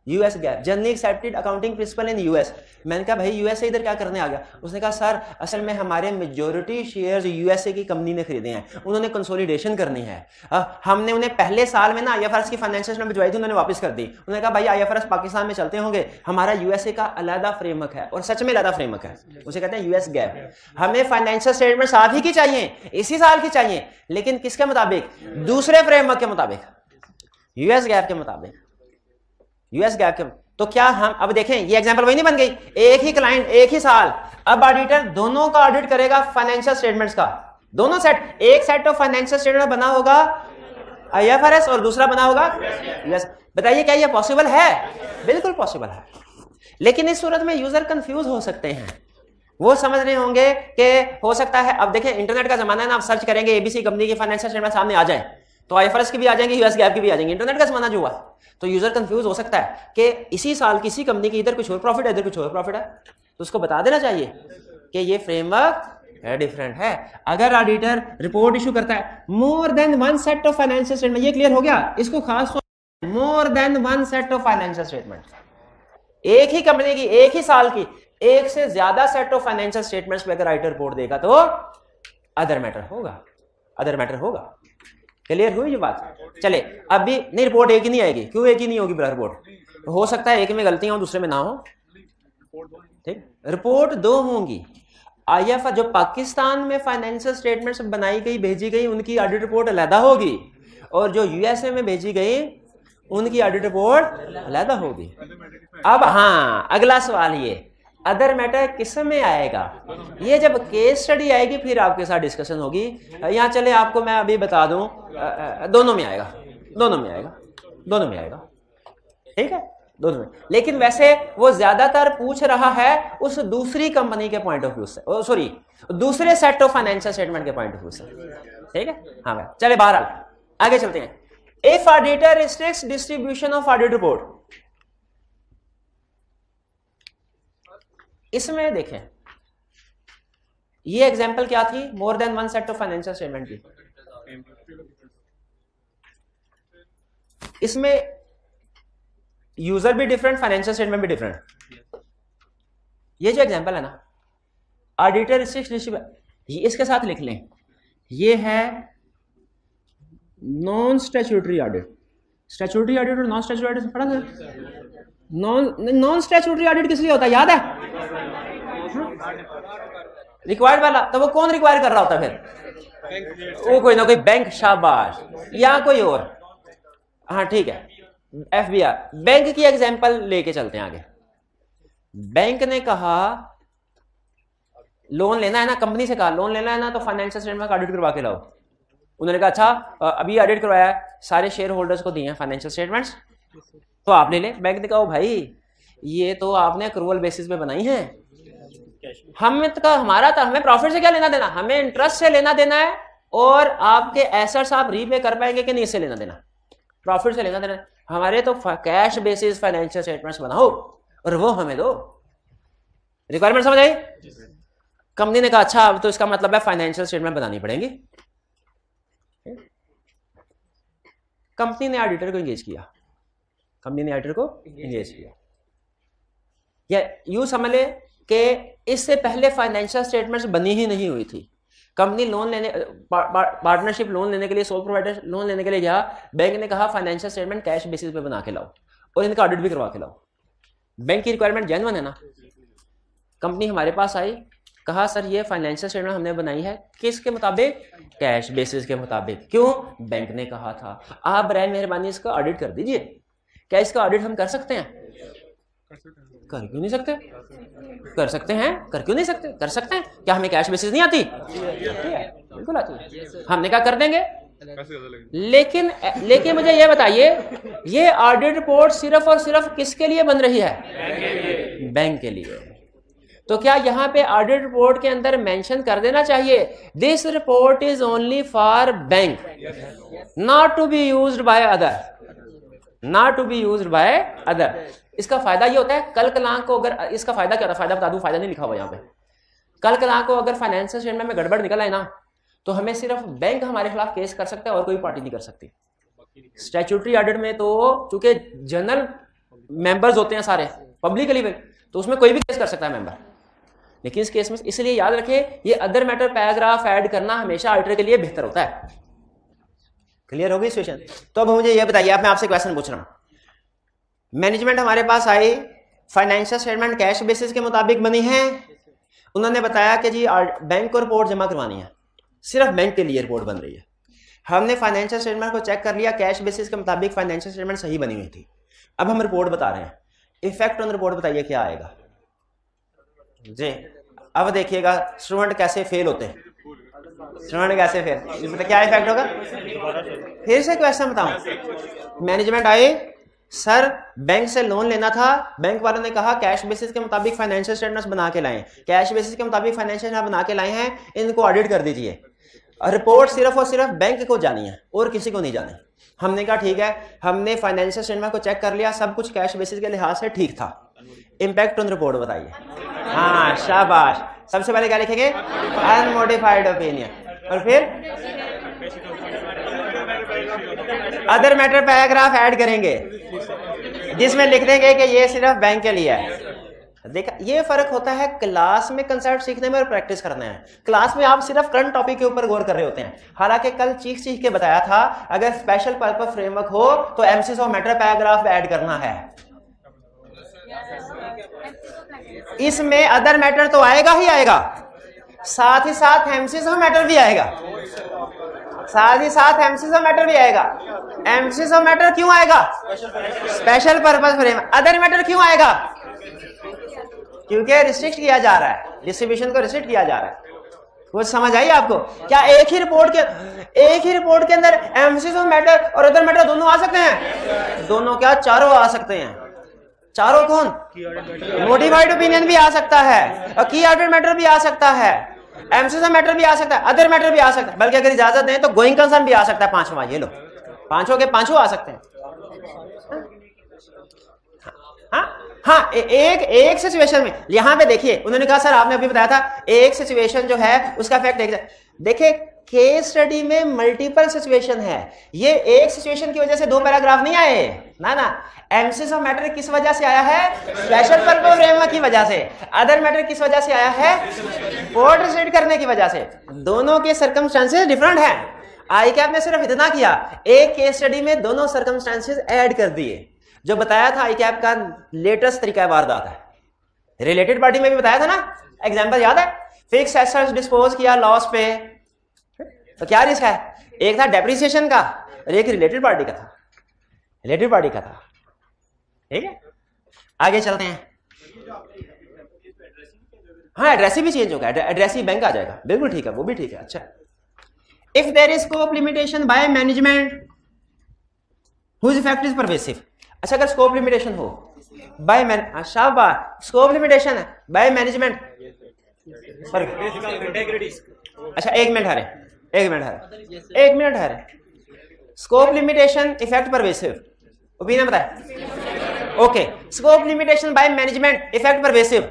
generally accepted accounting principle in US। मैंने कहा भाई US से इधर क्या करने आ गया? उसने कहा सर असल में हमारे मेजॉरिटी शेयर्स USA की कंपनी ने खरीदे हैं, उन्होंने कंसोलिडेशन करनी है। हमने उन्हें पहले साल में ना IFRS की फाइनेंशियल में भिजवाई थी, उन्होंने वापस कर दी। उन्होंने कहा भाई IFRS पाकिस्तान में चलते होंगे, हमारा USA का अलग फ्रेमवर्क है, और सच में अलग फ्रेमवर्क है, उसे कहते हैं US गैप। हमें फाइनेंशियल स्टेटमेंट साथ ही की चाहिए, इसी साल की चाहिए, लेकिन किसके मुताबिक? दूसरे फ्रेमवर्क के मुताबिक, US गैप के मुताबिक, US गैप के। तो क्या हम अब देखें, ये एग्जांपल वही नहीं बन गई, एक ही क्लाइंट एक ही साल, अब ऑडिटर दोनों का ऑडिट करेगा फाइनेंशियल स्टेटमेंट्स का, दोनों सेट, एक सेट ऑफ फाइनेंशियल स्टेटमेंट बना होगा IFRS और दूसरा बना होगा US। बताइए क्या ये पॉसिबल है? बिल्कुल पॉसिबल है, लेकिन इस सूरत में यूजर कंफ्यूज हो सकते हैं, वो समझ रहे होंगे कि हो सकता है, अब देखें इंटरनेट का जमाना है ना, आप सर्च करेंगे ABC कंपनी की फाइनेंशियल स्टेटमेंट सामने आ जाए तो IFRS की भी आ जाएंगे, US गैप की भी आ जाएंगे, इंटरनेट का जमाना जो हुआ, तो यूजर कंफ्यूज हो सकता है कि इसी साल किसी कंपनी की इधर कुछ और प्रॉफिट है, इधर कुछ और प्रॉफिट है, तो उसको बता देना चाहिए कि ये फ्रेमवर्क डिफरेंट है। अगर ऑडिटर रिपोर्ट इशू करता है मोर than one set of financial statement, ये क्लियर हो गया, इसको खास तौर मोर than one set of financial statement, एक ही कंपनी की एक ही साल की एक से ज्यादा सेट ऑफ फाइनेंशियल स्टेटमेंट्स पे अगर ऑडिटर रिपोर्ट देगा तो अदर मैटर होगा, अदर मैटर होगा। क्लियर हुई ये बात? चले अब भी नहीं, रिपोर्ट एक ही नहीं आएगी। क्यों एक ही नहीं होगी रिपोर्ट? हो सकता है एक में गलतियां हो दूसरे में ना हो, ठीक, रिपोर्ट दो होंगी। IFRS जो पाकिस्तान में फाइनेंशियल स्टेटमेंट्स बनाई गई भेजी गई उनकी ऑडिट रिपोर्ट अलहदा होगी, और जो USA में भेजी गई उनकी ऑडिट रिपोर्ट अलहदा होगी। अब हाँ, अगला सवाल ये अदर मैटर किस में आएगा? ये जब केस स्टडी आएगी फिर आपके साथ डिस्कशन होगी। यहाँ चले आपको मैं अभी बता दूं, दोनों में आएगा, दोनों में आएगा, दोनों में आएगा, ठीक है, दोनों में। लेकिन वैसे वो ज्यादातर पूछ रहा है उस दूसरी कंपनी के पॉइंट ऑफ व्यू से, सॉरी दूसरे सेट ऑफ फाइनेंशियल स्टेटमेंट के पॉइंट ऑफ व्यू से, ठीक है। हाँ भाई चले बहरहाल आगे चलते हैं। If auditor restricts distribution of audit report, इसमें देखें ये एग्जांपल क्या थी, मोर than one set of financial statement की। इसमें यूजर भी डिफरेंट, फाइनेंशियल स्टेटमेंट भी डिफरेंट। ये जो एग्जांपल है ना, ऑडिटर ये इसके साथ लिख लें, ये है non statutory audit. Statutory audit और नॉन स्टैट्यूटरी ऑडिट पढ़ा था? नॉन स्टैट्यूटरी ऑडिट किस लिए होता है याद है? रिक्वायर्ड वाला, तो वो कौन रिक्वायर कर रहा होता है फिर? वो कोई ना कोई बैंक, शाबाश, या कोई और, हाँ ठीक है, FBR। बैंक की एग्जांपल लेके चलते हैं आगे। बैंक ने कहा लोन लेना है ना, कंपनी से कहा लोन लेना है ना, तो फाइनेंशियल स्टेटमेंट ऑडिट करवा के लाओ। उन्होंने कहा अच्छा अभी ऑडिट करवाया है, सारे शेयर होल्डर्स को दिए हैं फाइनेंशियल स्टेटमेंट्स, तो आप ले ले। बैंक ने कहा भाई ये तो आपने अक्रूवल बेसिस पे बनाई है, हमें तो हमारा था, हमें प्रॉफिट से क्या लेना देना, हमें इंटरेस्ट से लेना देना है, और आपके एसेट्स आप रीपे कर पाएंगे कि नहीं, इससे लेना देना, प्रॉफिट से लेना देना। हमारे तो कैश बेसिस फाइनेंशियल स्टेटमेंट्स बनाओ और वो हमें दो। रिक्वायरमेंट समझ आई? कंपनी ने कहा अच्छा अब तो इसका मतलब है फाइनेंशियल स्टेटमेंट बनानी पड़ेगी। कंपनी ने ऑडिटर को एंगेज किया, कंपनी ने ऑडिटर को एंगेज किया, या यूं समझ ले कि इससे पहले फाइनेंशियल स्टेटमेंट्स बनी ही नहीं हुई थी। कंपनी लोन लेने, पार्टनरशिप लोन लेने के लिए, सोल प्रोवाइडर लोन लेने के लिए गया, बैंक ने कहा फाइनेंशियल स्टेटमेंट कैश बेसिस पे बना के लाओ और इनका ऑडिट भी करवा के लाओ। बैंक की रिक्वायरमेंट जेन्युइन है ना। कंपनी हमारे पास आई, कहा सर ये फाइनेंशियल स्टेटमेंट हमने बनाई है किसके मुताबिक, कैश बेसिस के मुताबिक। क्यों, बैंक ने कहा था। आप बराए मेहरबानी इसका ऑडिट कर दीजिए। क्या इसका ऑडिट हम कर सकते हैं? कर क्यों नहीं सकते? कर सकते हैं। कर क्यों नहीं सकते? कर सकते हैं। क्या हमें कैश बेसिस नहीं आती? बिल्कुल आती है। हमने क्या कर देंगे। लेकिन मुझे ये बताइए, ये ऑडिट रिपोर्ट सिर्फ और सिर्फ किसके लिए बन रही है? बैंक के लिए। तो क्या यहाँ पे ऑडिट रिपोर्ट के अंदर मेंशन कर देना चाहिए, this report is only for bank, not to be used by other, not to be used by other. इसका फायदा ये होता है, कल कलां को अगर, इसका फायदा क्या होता है, फायदा बता दूं, फायदा नहीं लिखा हुआ यहाँ पे। कल कलां को अगर फाइनेंशियल स्टेटमेंट में गड़बड़ निकल आए ना, तो हमें सिर्फ बैंक हमारे खिलाफ केस कर सकता है और कोई पार्टी नहीं कर सकती। स्टैट्यूटरी ऑडिट में तो चूंकि जनरल मेंबर्स होते हैं सारे पब्लिकली, तो उसमें कोई भी केस कर सकता है मेंबर। लेकिन इस केस में इसलिए याद रखें, ये अदर मैटर पैराग्राफ ऐड करना हमेशा ऑडिटर के लिए बेहतर होता है। क्लियर हो गई सिचुएशन? तो अब मुझे ये बताइए, अब मैं आपसे क्वेश्चन पूछ रहा हूं, मैनेजमेंट हमारे पास आई, फाइनेंशियल स्टेटमेंट कैश बेसिस के मुताबिक बनी है। उन्होंने बताया कि जी बैंक को रिपोर्ट जमा करवानी है, सिर्फ बैंक के लिए रिपोर्ट बन रही है। हमने फाइनेंशियल स्टेटमेंट को चेक कर लिया, कैश बेसिस के मुताबिक फाइनेंशियल स्टेटमेंट सही बनी हुई थी। अब हम रिपोर्ट बता रहे हैं, इफेक्ट ऑन रिपोर्ट बताइए क्या आएगा जी। अब देखिएगा स्टूडेंट कैसे फेल होते हैं, स्टूडेंट कैसे फेल, इसमें क्या इफेक्ट होगा। फिर से क्वेश्चन बताऊं, मैनेजमेंट आए, सर बैंक से लोन लेना था, बैंक वालों ने कहा कैश बेसिस के मुताबिक फाइनेंशियल स्टेटमेंट्स बना के लाएं, कैश बेसिस के मुताबिक फाइनेंशियल स्टेटमेंट बना के लाए हैं, इनको ऑडिट कर दीजिए। रिपोर्ट सिर्फ और सिर्फ बैंक को जानी है और किसी को नहीं जानी। हमने कहा ठीक है, हमने फाइनेंशियल स्टेटमेंट को चेक कर लिया, सब कुछ कैश बेसिस के लिहाज से ठीक था। इम्पैक्ट ऑन रिपोर्ट बताइए। हाँ शाबाश, सबसे पहले क्या लिखेंगे, अनमोडिफाइड ओपिनियन, और फिर अदर मैटर पैराग्राफ ऐड करेंगे जिसमें लिख देंगे कि ये सिर्फ बैंक के लिए है। देखा, ये फर्क होता है क्लास में कंसेप्ट सीखने में और प्रैक्टिस करने में। क्लास में आप सिर्फ करंट टॉपिक के ऊपर गौर कर रहे होते हैं। हालांकि कल चीख के बताया था, अगर स्पेशल पर्पस फ्रेमवर्क हो तो MCS of matter paragraph add करना है। इसमें अदर मैटर तो आएगा ही आएगा, साथ ही साथ एमसीएस ऑफ मैटर भी आएगा, साथ ही साथ एमसीएस ऑफ मैटर भी आएगा। एमसीएस ऑफ मैटर क्यों आएगा? Special purpose framework. Other matter क्यों आएगा? क्योंकि रिस्ट्रिक्ट किया जा रहा है, डिस्ट्रीब्यूशन को रिस्ट्रिक्ट किया जा रहा है। कुछ समझ आई आपको? क्या एक ही रिपोर्ट के अंदर एमसीएस ऑफ मैटर और अदर मैटर दोनों आ सकते हैं? दोनों क्या, चारों आ सकते हैं। चारों कौन? मोडिफाइड ओपिनियन भी आ सकता है, और की ऑडिट मैटर भी आ सकता है, एमसीएस ऑफ मैटर भी आ सकता है, अदर मैटर भी आ सकता है, बल्कि अगर इजाजत दें तो गोइंग कंसर्न भी आ सकता है। पांचवा, ये लो, पांचों के पांचों आ सकते हैं। हाँ, एक सिचुएशन में यहां पे देखिए, उन्होंने कहा सर आपने अभी बताया था एक सिचुएशन जो है उसका इफेक्ट देखिए, केस स्टडी में मल्टीपल सिचुएशन है। ये एक सिचुएशन की वजह से दो पैराग्राफ नहीं आए ना। एमसीएस ऑफ मैटर किस वजह से आया है? स्पेशल पर्पस फ्रेमवर्क की वजह से। अदर मैटर किस वजह से आया है? रिपोर्ट रिसीव करने की वजह से। दोनों के सर्कमस्टेंसेस डिफरेंट हैं। आईकैप ने सिर्फ इतना किया, एक केस स्टडी में दोनों सर्कमस्टेंसेस ऐड कर दिए। जो बताया था आईकैप का लेटेस्ट तरीका वारदात है, रिलेटेड पार्टी में भी बताया था ना, एग्जांपल याद है? फिक्स एसेट्स डिस्पोज किया लॉस पे, तो क्या रिस्क है? एक था डेप्रिसिएशन का और एक रिलेटेड पार्टी का था, रिलेटेड पार्टी का था। ठीक है, आगे चलते हैं। हाँ, एड्रेस भी चेंज होगा, एड्रेस ही बैंक आ जाएगा। बिल्कुल ठीक है, वो भी ठीक है। अच्छा, if there is scope limitation by management whose effect is pervasive. अच्छा, अगर स्कोप लिमिटेशन हो बाय स्कोप लिमिटेशन है बाय मैनेजमेंट। अच्छा, एक मिनट है। Scope limitation effect pervasive, opinion बताए। Okay, scope limitation by management effect pervasive.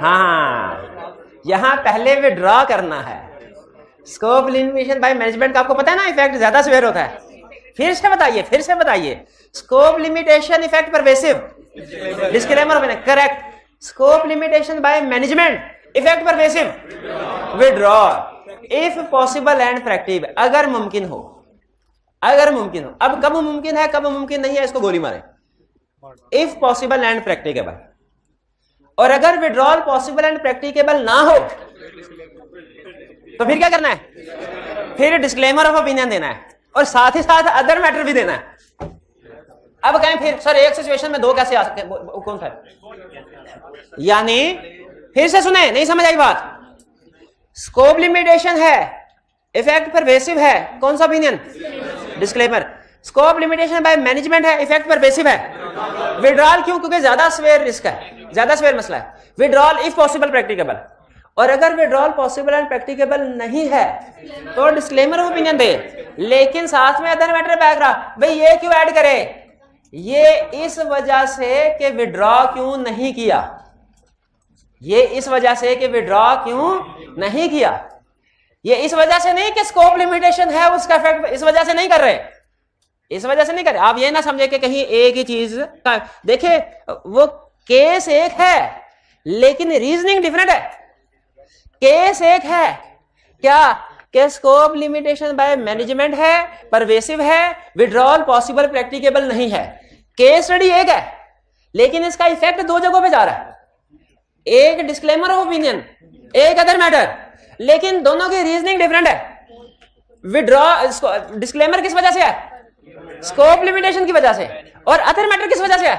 हाँ, यहां पहले विड्रॉ करना है। स्कोप लिमिटेशन बाय मैनेजमेंट का आपको पता है ना, इफेक्ट ज्यादा सीवियर होता है। फिर से बताइए, scope limitation effect pervasive, disclaimer मैंने correct. Scope limitation by management effect pervasive, withdraw if possible and practical, अगर मुमकिन हो। अब कब मुमकिन है, कब मुमकिन नहीं है, इसको गोली मारे। इफ पॉसिबल एंड प्रैक्टिकेबल, और अगर विड्रॉल पॉसिबल एंड प्रैक्टिकेबल ना हो तो फिर क्या करना है, फिर डिस्क्लेमर ऑफ ओपिनियन देना है और साथ ही साथ अदर मैटर भी देना है। अब कहें फिर सर एक सिचुएशन में दो कैसे आ सकते हैं, वो कौन सा है? यानी फिर से सुने, नहीं समझ आई बात। स्कोप लिमिटेशन है, इफेक्ट परवेसिव है, कौन सा opinion? Disclaimer. Scope limitation by management है, इफेक्ट परवेसिव है। विड्रॉल क्यों? क्योंकि ज्यादा स्वेयर रिस्क है, ज्यादा स्वेयर मसला है। विड्रॉल इफ पॉसिबल प्रैक्टिकेबल, और अगर विड्रॉल पॉसिबल एंड प्रैक्टिकेबल नहीं है तो डिस्क्लेमर ऑफ ओपिनियन दे, लेकिन साथ में अदर मैटर पैराग्राफ। भाई ये क्यों ऐड करे? ये इस वजह से कि विड्रॉ क्यों नहीं किया, ये इस वजह से कि विड्रॉ क्यों नहीं किया, ये इस वजह से नहीं कि स्कोप लिमिटेशन है उसका इफेक्ट, इस वजह से नहीं कर रहे, इस वजह से नहीं कर रहे। आप ये ना समझे कि कहीं एक ही चीज देखिए, वो केस एक है लेकिन रीजनिंग डिफरेंट है। केस एक है क्या कि स्कोप लिमिटेशन बाय मैनेजमेंट है, परवेसिव है, विड्रॉल पॉसिबल प्रैक्टिकेबल नहीं है। केस स्टडी एक है लेकिन इसका इफेक्ट दो जगहों पे जा रहा है, एक डिस्क्लेमर ऑफ ओपिनियन, एक अदर मैटर, लेकिन दोनों की रीजनिंग डिफरेंट है। विड्रॉ डिस्क्लेमर किस वजह से है? स्कोप लिमिटेशन की वजह से, और अदर मैटर किस वजह से है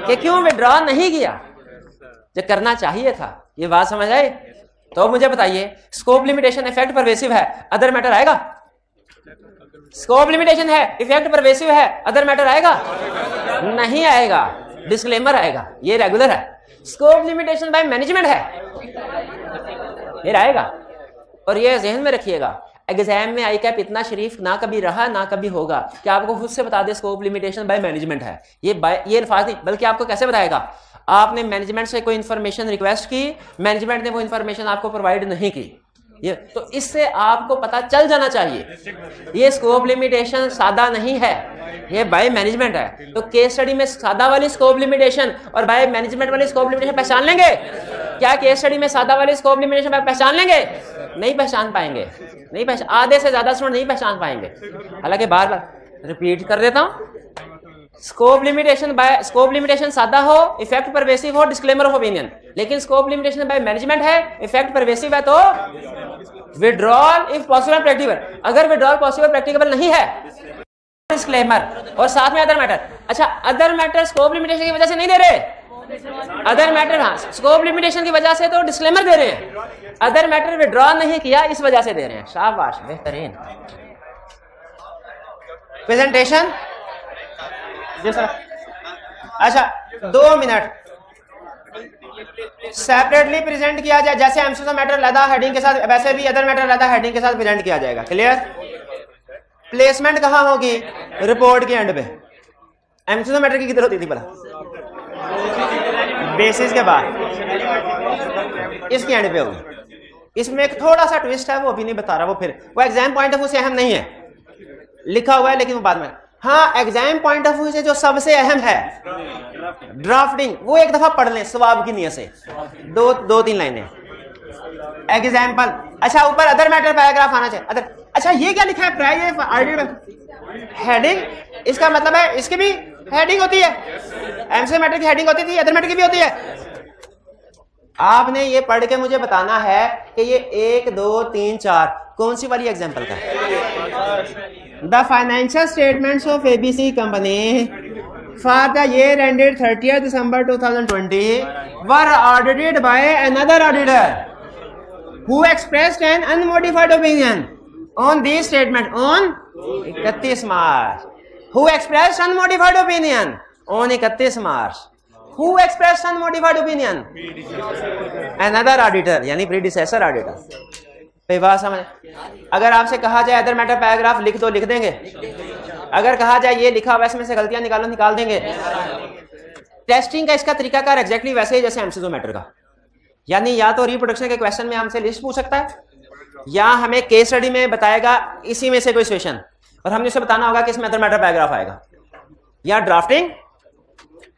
कि क्यों विड्रॉ नहीं किया जो करना चाहिए था। ये बात समझ आई? तो मुझे बताइए, स्कोप लिमिटेशन इफेक्ट परवेसिव है, अदर मैटर आएगा? स्कोप लिमिटेशन है, इफेक्ट परवेसिव है, अदर मैटर आएगा? नहीं आएगा, डिस्क्लेमर आएगा, ये रेगुलर है। स्कोप लिमिटेशन बाय मैनेजमेंट है, फिर आएगा। और ये जहन में रखिएगा, एग्जाम में आई कैप इतना शरीफ ना कभी रहा ना कभी होगा कि आपको खुद से बता दे स्कोप लिमिटेशन बाय मैनेजमेंट है। ये अल्फाज नहीं, बल्कि आपको कैसे बताएगा? आपने मैनेजमेंट से कोई इंफॉर्मेशन रिक्वेस्ट की, मैनेजमेंट ने वो इंफॉर्मेशन आपको प्रोवाइड नहीं की, ये तो इससे आपको पता चल जाना चाहिए ये स्कोप लिमिटेशन सादा नहीं है, ये बाय मैनेजमेंट है। तो केस स्टडी में सादा वाली स्कोप लिमिटेशन और बाय मैनेजमेंट वाली स्कोप लिमिटेशन पहचान लेंगे क्या? केस स्टडी में सादा वाली स्कोप लिमिटेशन पहचान लेंगे? नहीं पहचान पाएंगे, नहीं पहचान, आधे से ज्यादा स्टूडेंट नहीं पहचान पाएंगे। हालांकि बार बार रिपीट कर देता हूं, स्कोप लिमिटेशन सादा हो, इफेक्ट परवेसिव हो, डिस्क्लेमर ऑफ ओपिनियन। लेकिन स्कोप लिमिटेशन बाय मैनेजमेंट है, इफेक्ट परवेसिव है, तो विड्रॉल इफ पॉसिबल प्रैक्टिकेबल। अगर विड्रॉल पॉसिबल प्रैक्टिकेबल नहीं है, डिस्क्लेमर और साथ में अदर मैटर। अच्छा, अदर मैटर स्कोप लिमिटेशन की वजह से नहीं दे रहे, अदर मैटर हाँ स्कोप लिमिटेशन की वजह से तो डिस्क्लेमर दे रहे हैं, अदर मैटर विड्रॉ नहीं किया इस वजह से दे रहे हैं। शाबाश, बेहतरीन प्रेजेंटेशन। अच्छा 2 मिनट सेपरेटली प्रेजेंट किया जाए, जैसे एमसीक्यू मैटर अलग हेडिंग के साथ, वैसे भी अदर मैटर अलग हेडिंग के साथ प्रेजेंट किया जाएगा। क्लियर? प्लेसमेंट कहां होगी? रिपोर्ट के एंड पे। एमसीक्यू मैटर की किधर होती थी भला? बेसिस के बाद, इसके एंड पे होगी। इसमें एक थोड़ा सा ट्विस्ट है, वो अभी नहीं बता रहा, वो फिर वो एग्जाम पॉइंट ऑफ व्यू से अहम नहीं है, लिखा हुआ है लेकिन वो बाद में। हाँ, एग्जाम पॉइंट ऑफ व्यू से जो सबसे अहम है ड्राफ्टिंग, वो एक दफा पढ़ लें सवाब की नियत से, 2-3 लाइनें एग्जाम्पल। अच्छा, ऊपर अदर मैटर पैराग्राफ आना चाहिए। अदर, अच्छा ये क्या लिखा है? प्राइज हेडिंग, इसका मतलब है इसकी भी हेडिंग होती है, एमसीक्यू मैटर की हेडिंग होती थी, अदर मैटर की भी होती है। आपने ये पढ़ के मुझे बताना है कि ये 1, 2, 3, 4 कौन सी वाली एग्जाम्पल का है? The financial statements of ABC company for the year ended 30th December 2020 were audited by another auditor who expressed an unmodified opinion on these statements on 31 March. Who expressed unmodified opinion on 31 March? Who expressed unmodified opinion? Another auditor, यानी predecessor auditor. बात समझ? अगर आपसे कहा जाए other matter paragraph लिख दो, लिख देंगे। अगर कहा जाए ये लिखा हुआ इसमें से गलतियां निकालो, निकाल देंगे। टेस्टिंग का इसका तरीका कार एग्जैक्टली वैसे ही जैसे एमसीक्यू मैटर का, यानी या तो रिप्रोडक्शन के क्वेश्चन में हमसे लिस्ट पूछ सकता है, या हमें केस स्टडी में बताएगा इसी में से कोई सिचुएशन, और हमने उसे बताना होगा कि इसमें अदर मैटर पैराग्राफ आएगा, या ड्राफ्टिंग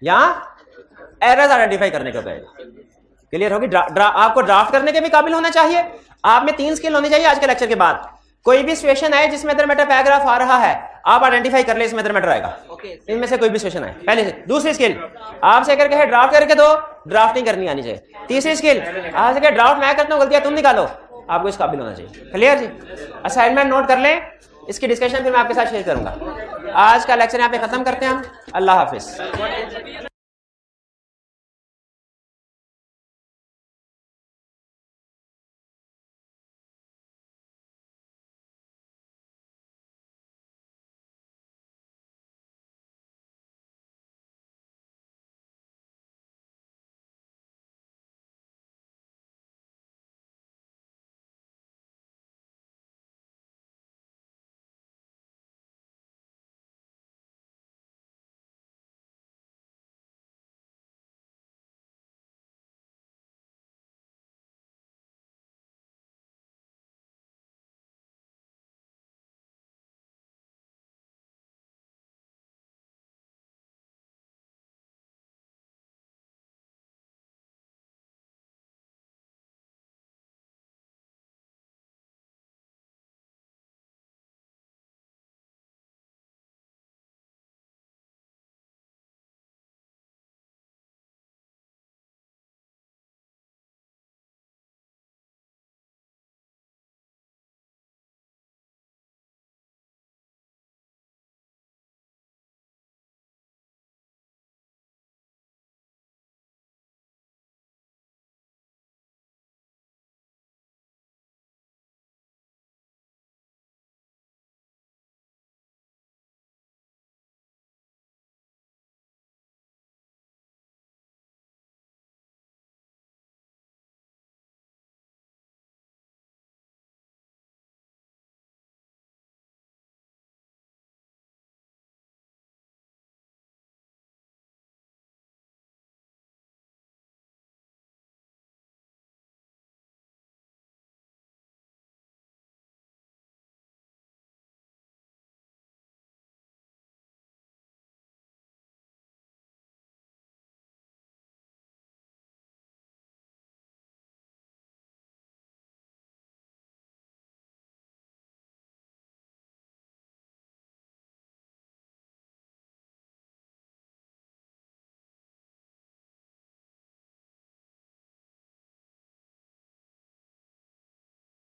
या एरर्स आइडेंटिफाई करने का कहेगा। क्लियर होगी? आपको ड्राफ्ट करने के भी काबिल होना चाहिए, आप में 3 स्किल होनी चाहिए आज के लेक्चर के बाद। कोई भी सिचुएशन है जिसमें अदर मैटर पैराग्राफ आ रहा है, आप आइडेंटिफाई कर ले, इसमें मैटर आएगा, इनमें से कोई भी सिचुएशन आए। पहले से दूसरी स्किल आपसे करके है ड्राफ्ट करके दो, ड्राफ्टिंग करनी आनी चाहिए। तीसरी स्किल आपसे कह ड्राफ्ट मैं करता हूँ, गलतियां तुम निकालो, आपको इस काबिल होना चाहिए। क्लियर जी? असाइनमेंट नोट कर लें, इसकी डिस्कशन फिर मैं आपके साथ शेयर करूंगा। आज का लेक्चर यहाँ पे खत्म करते हैं हम। अल्लाह हाफिज।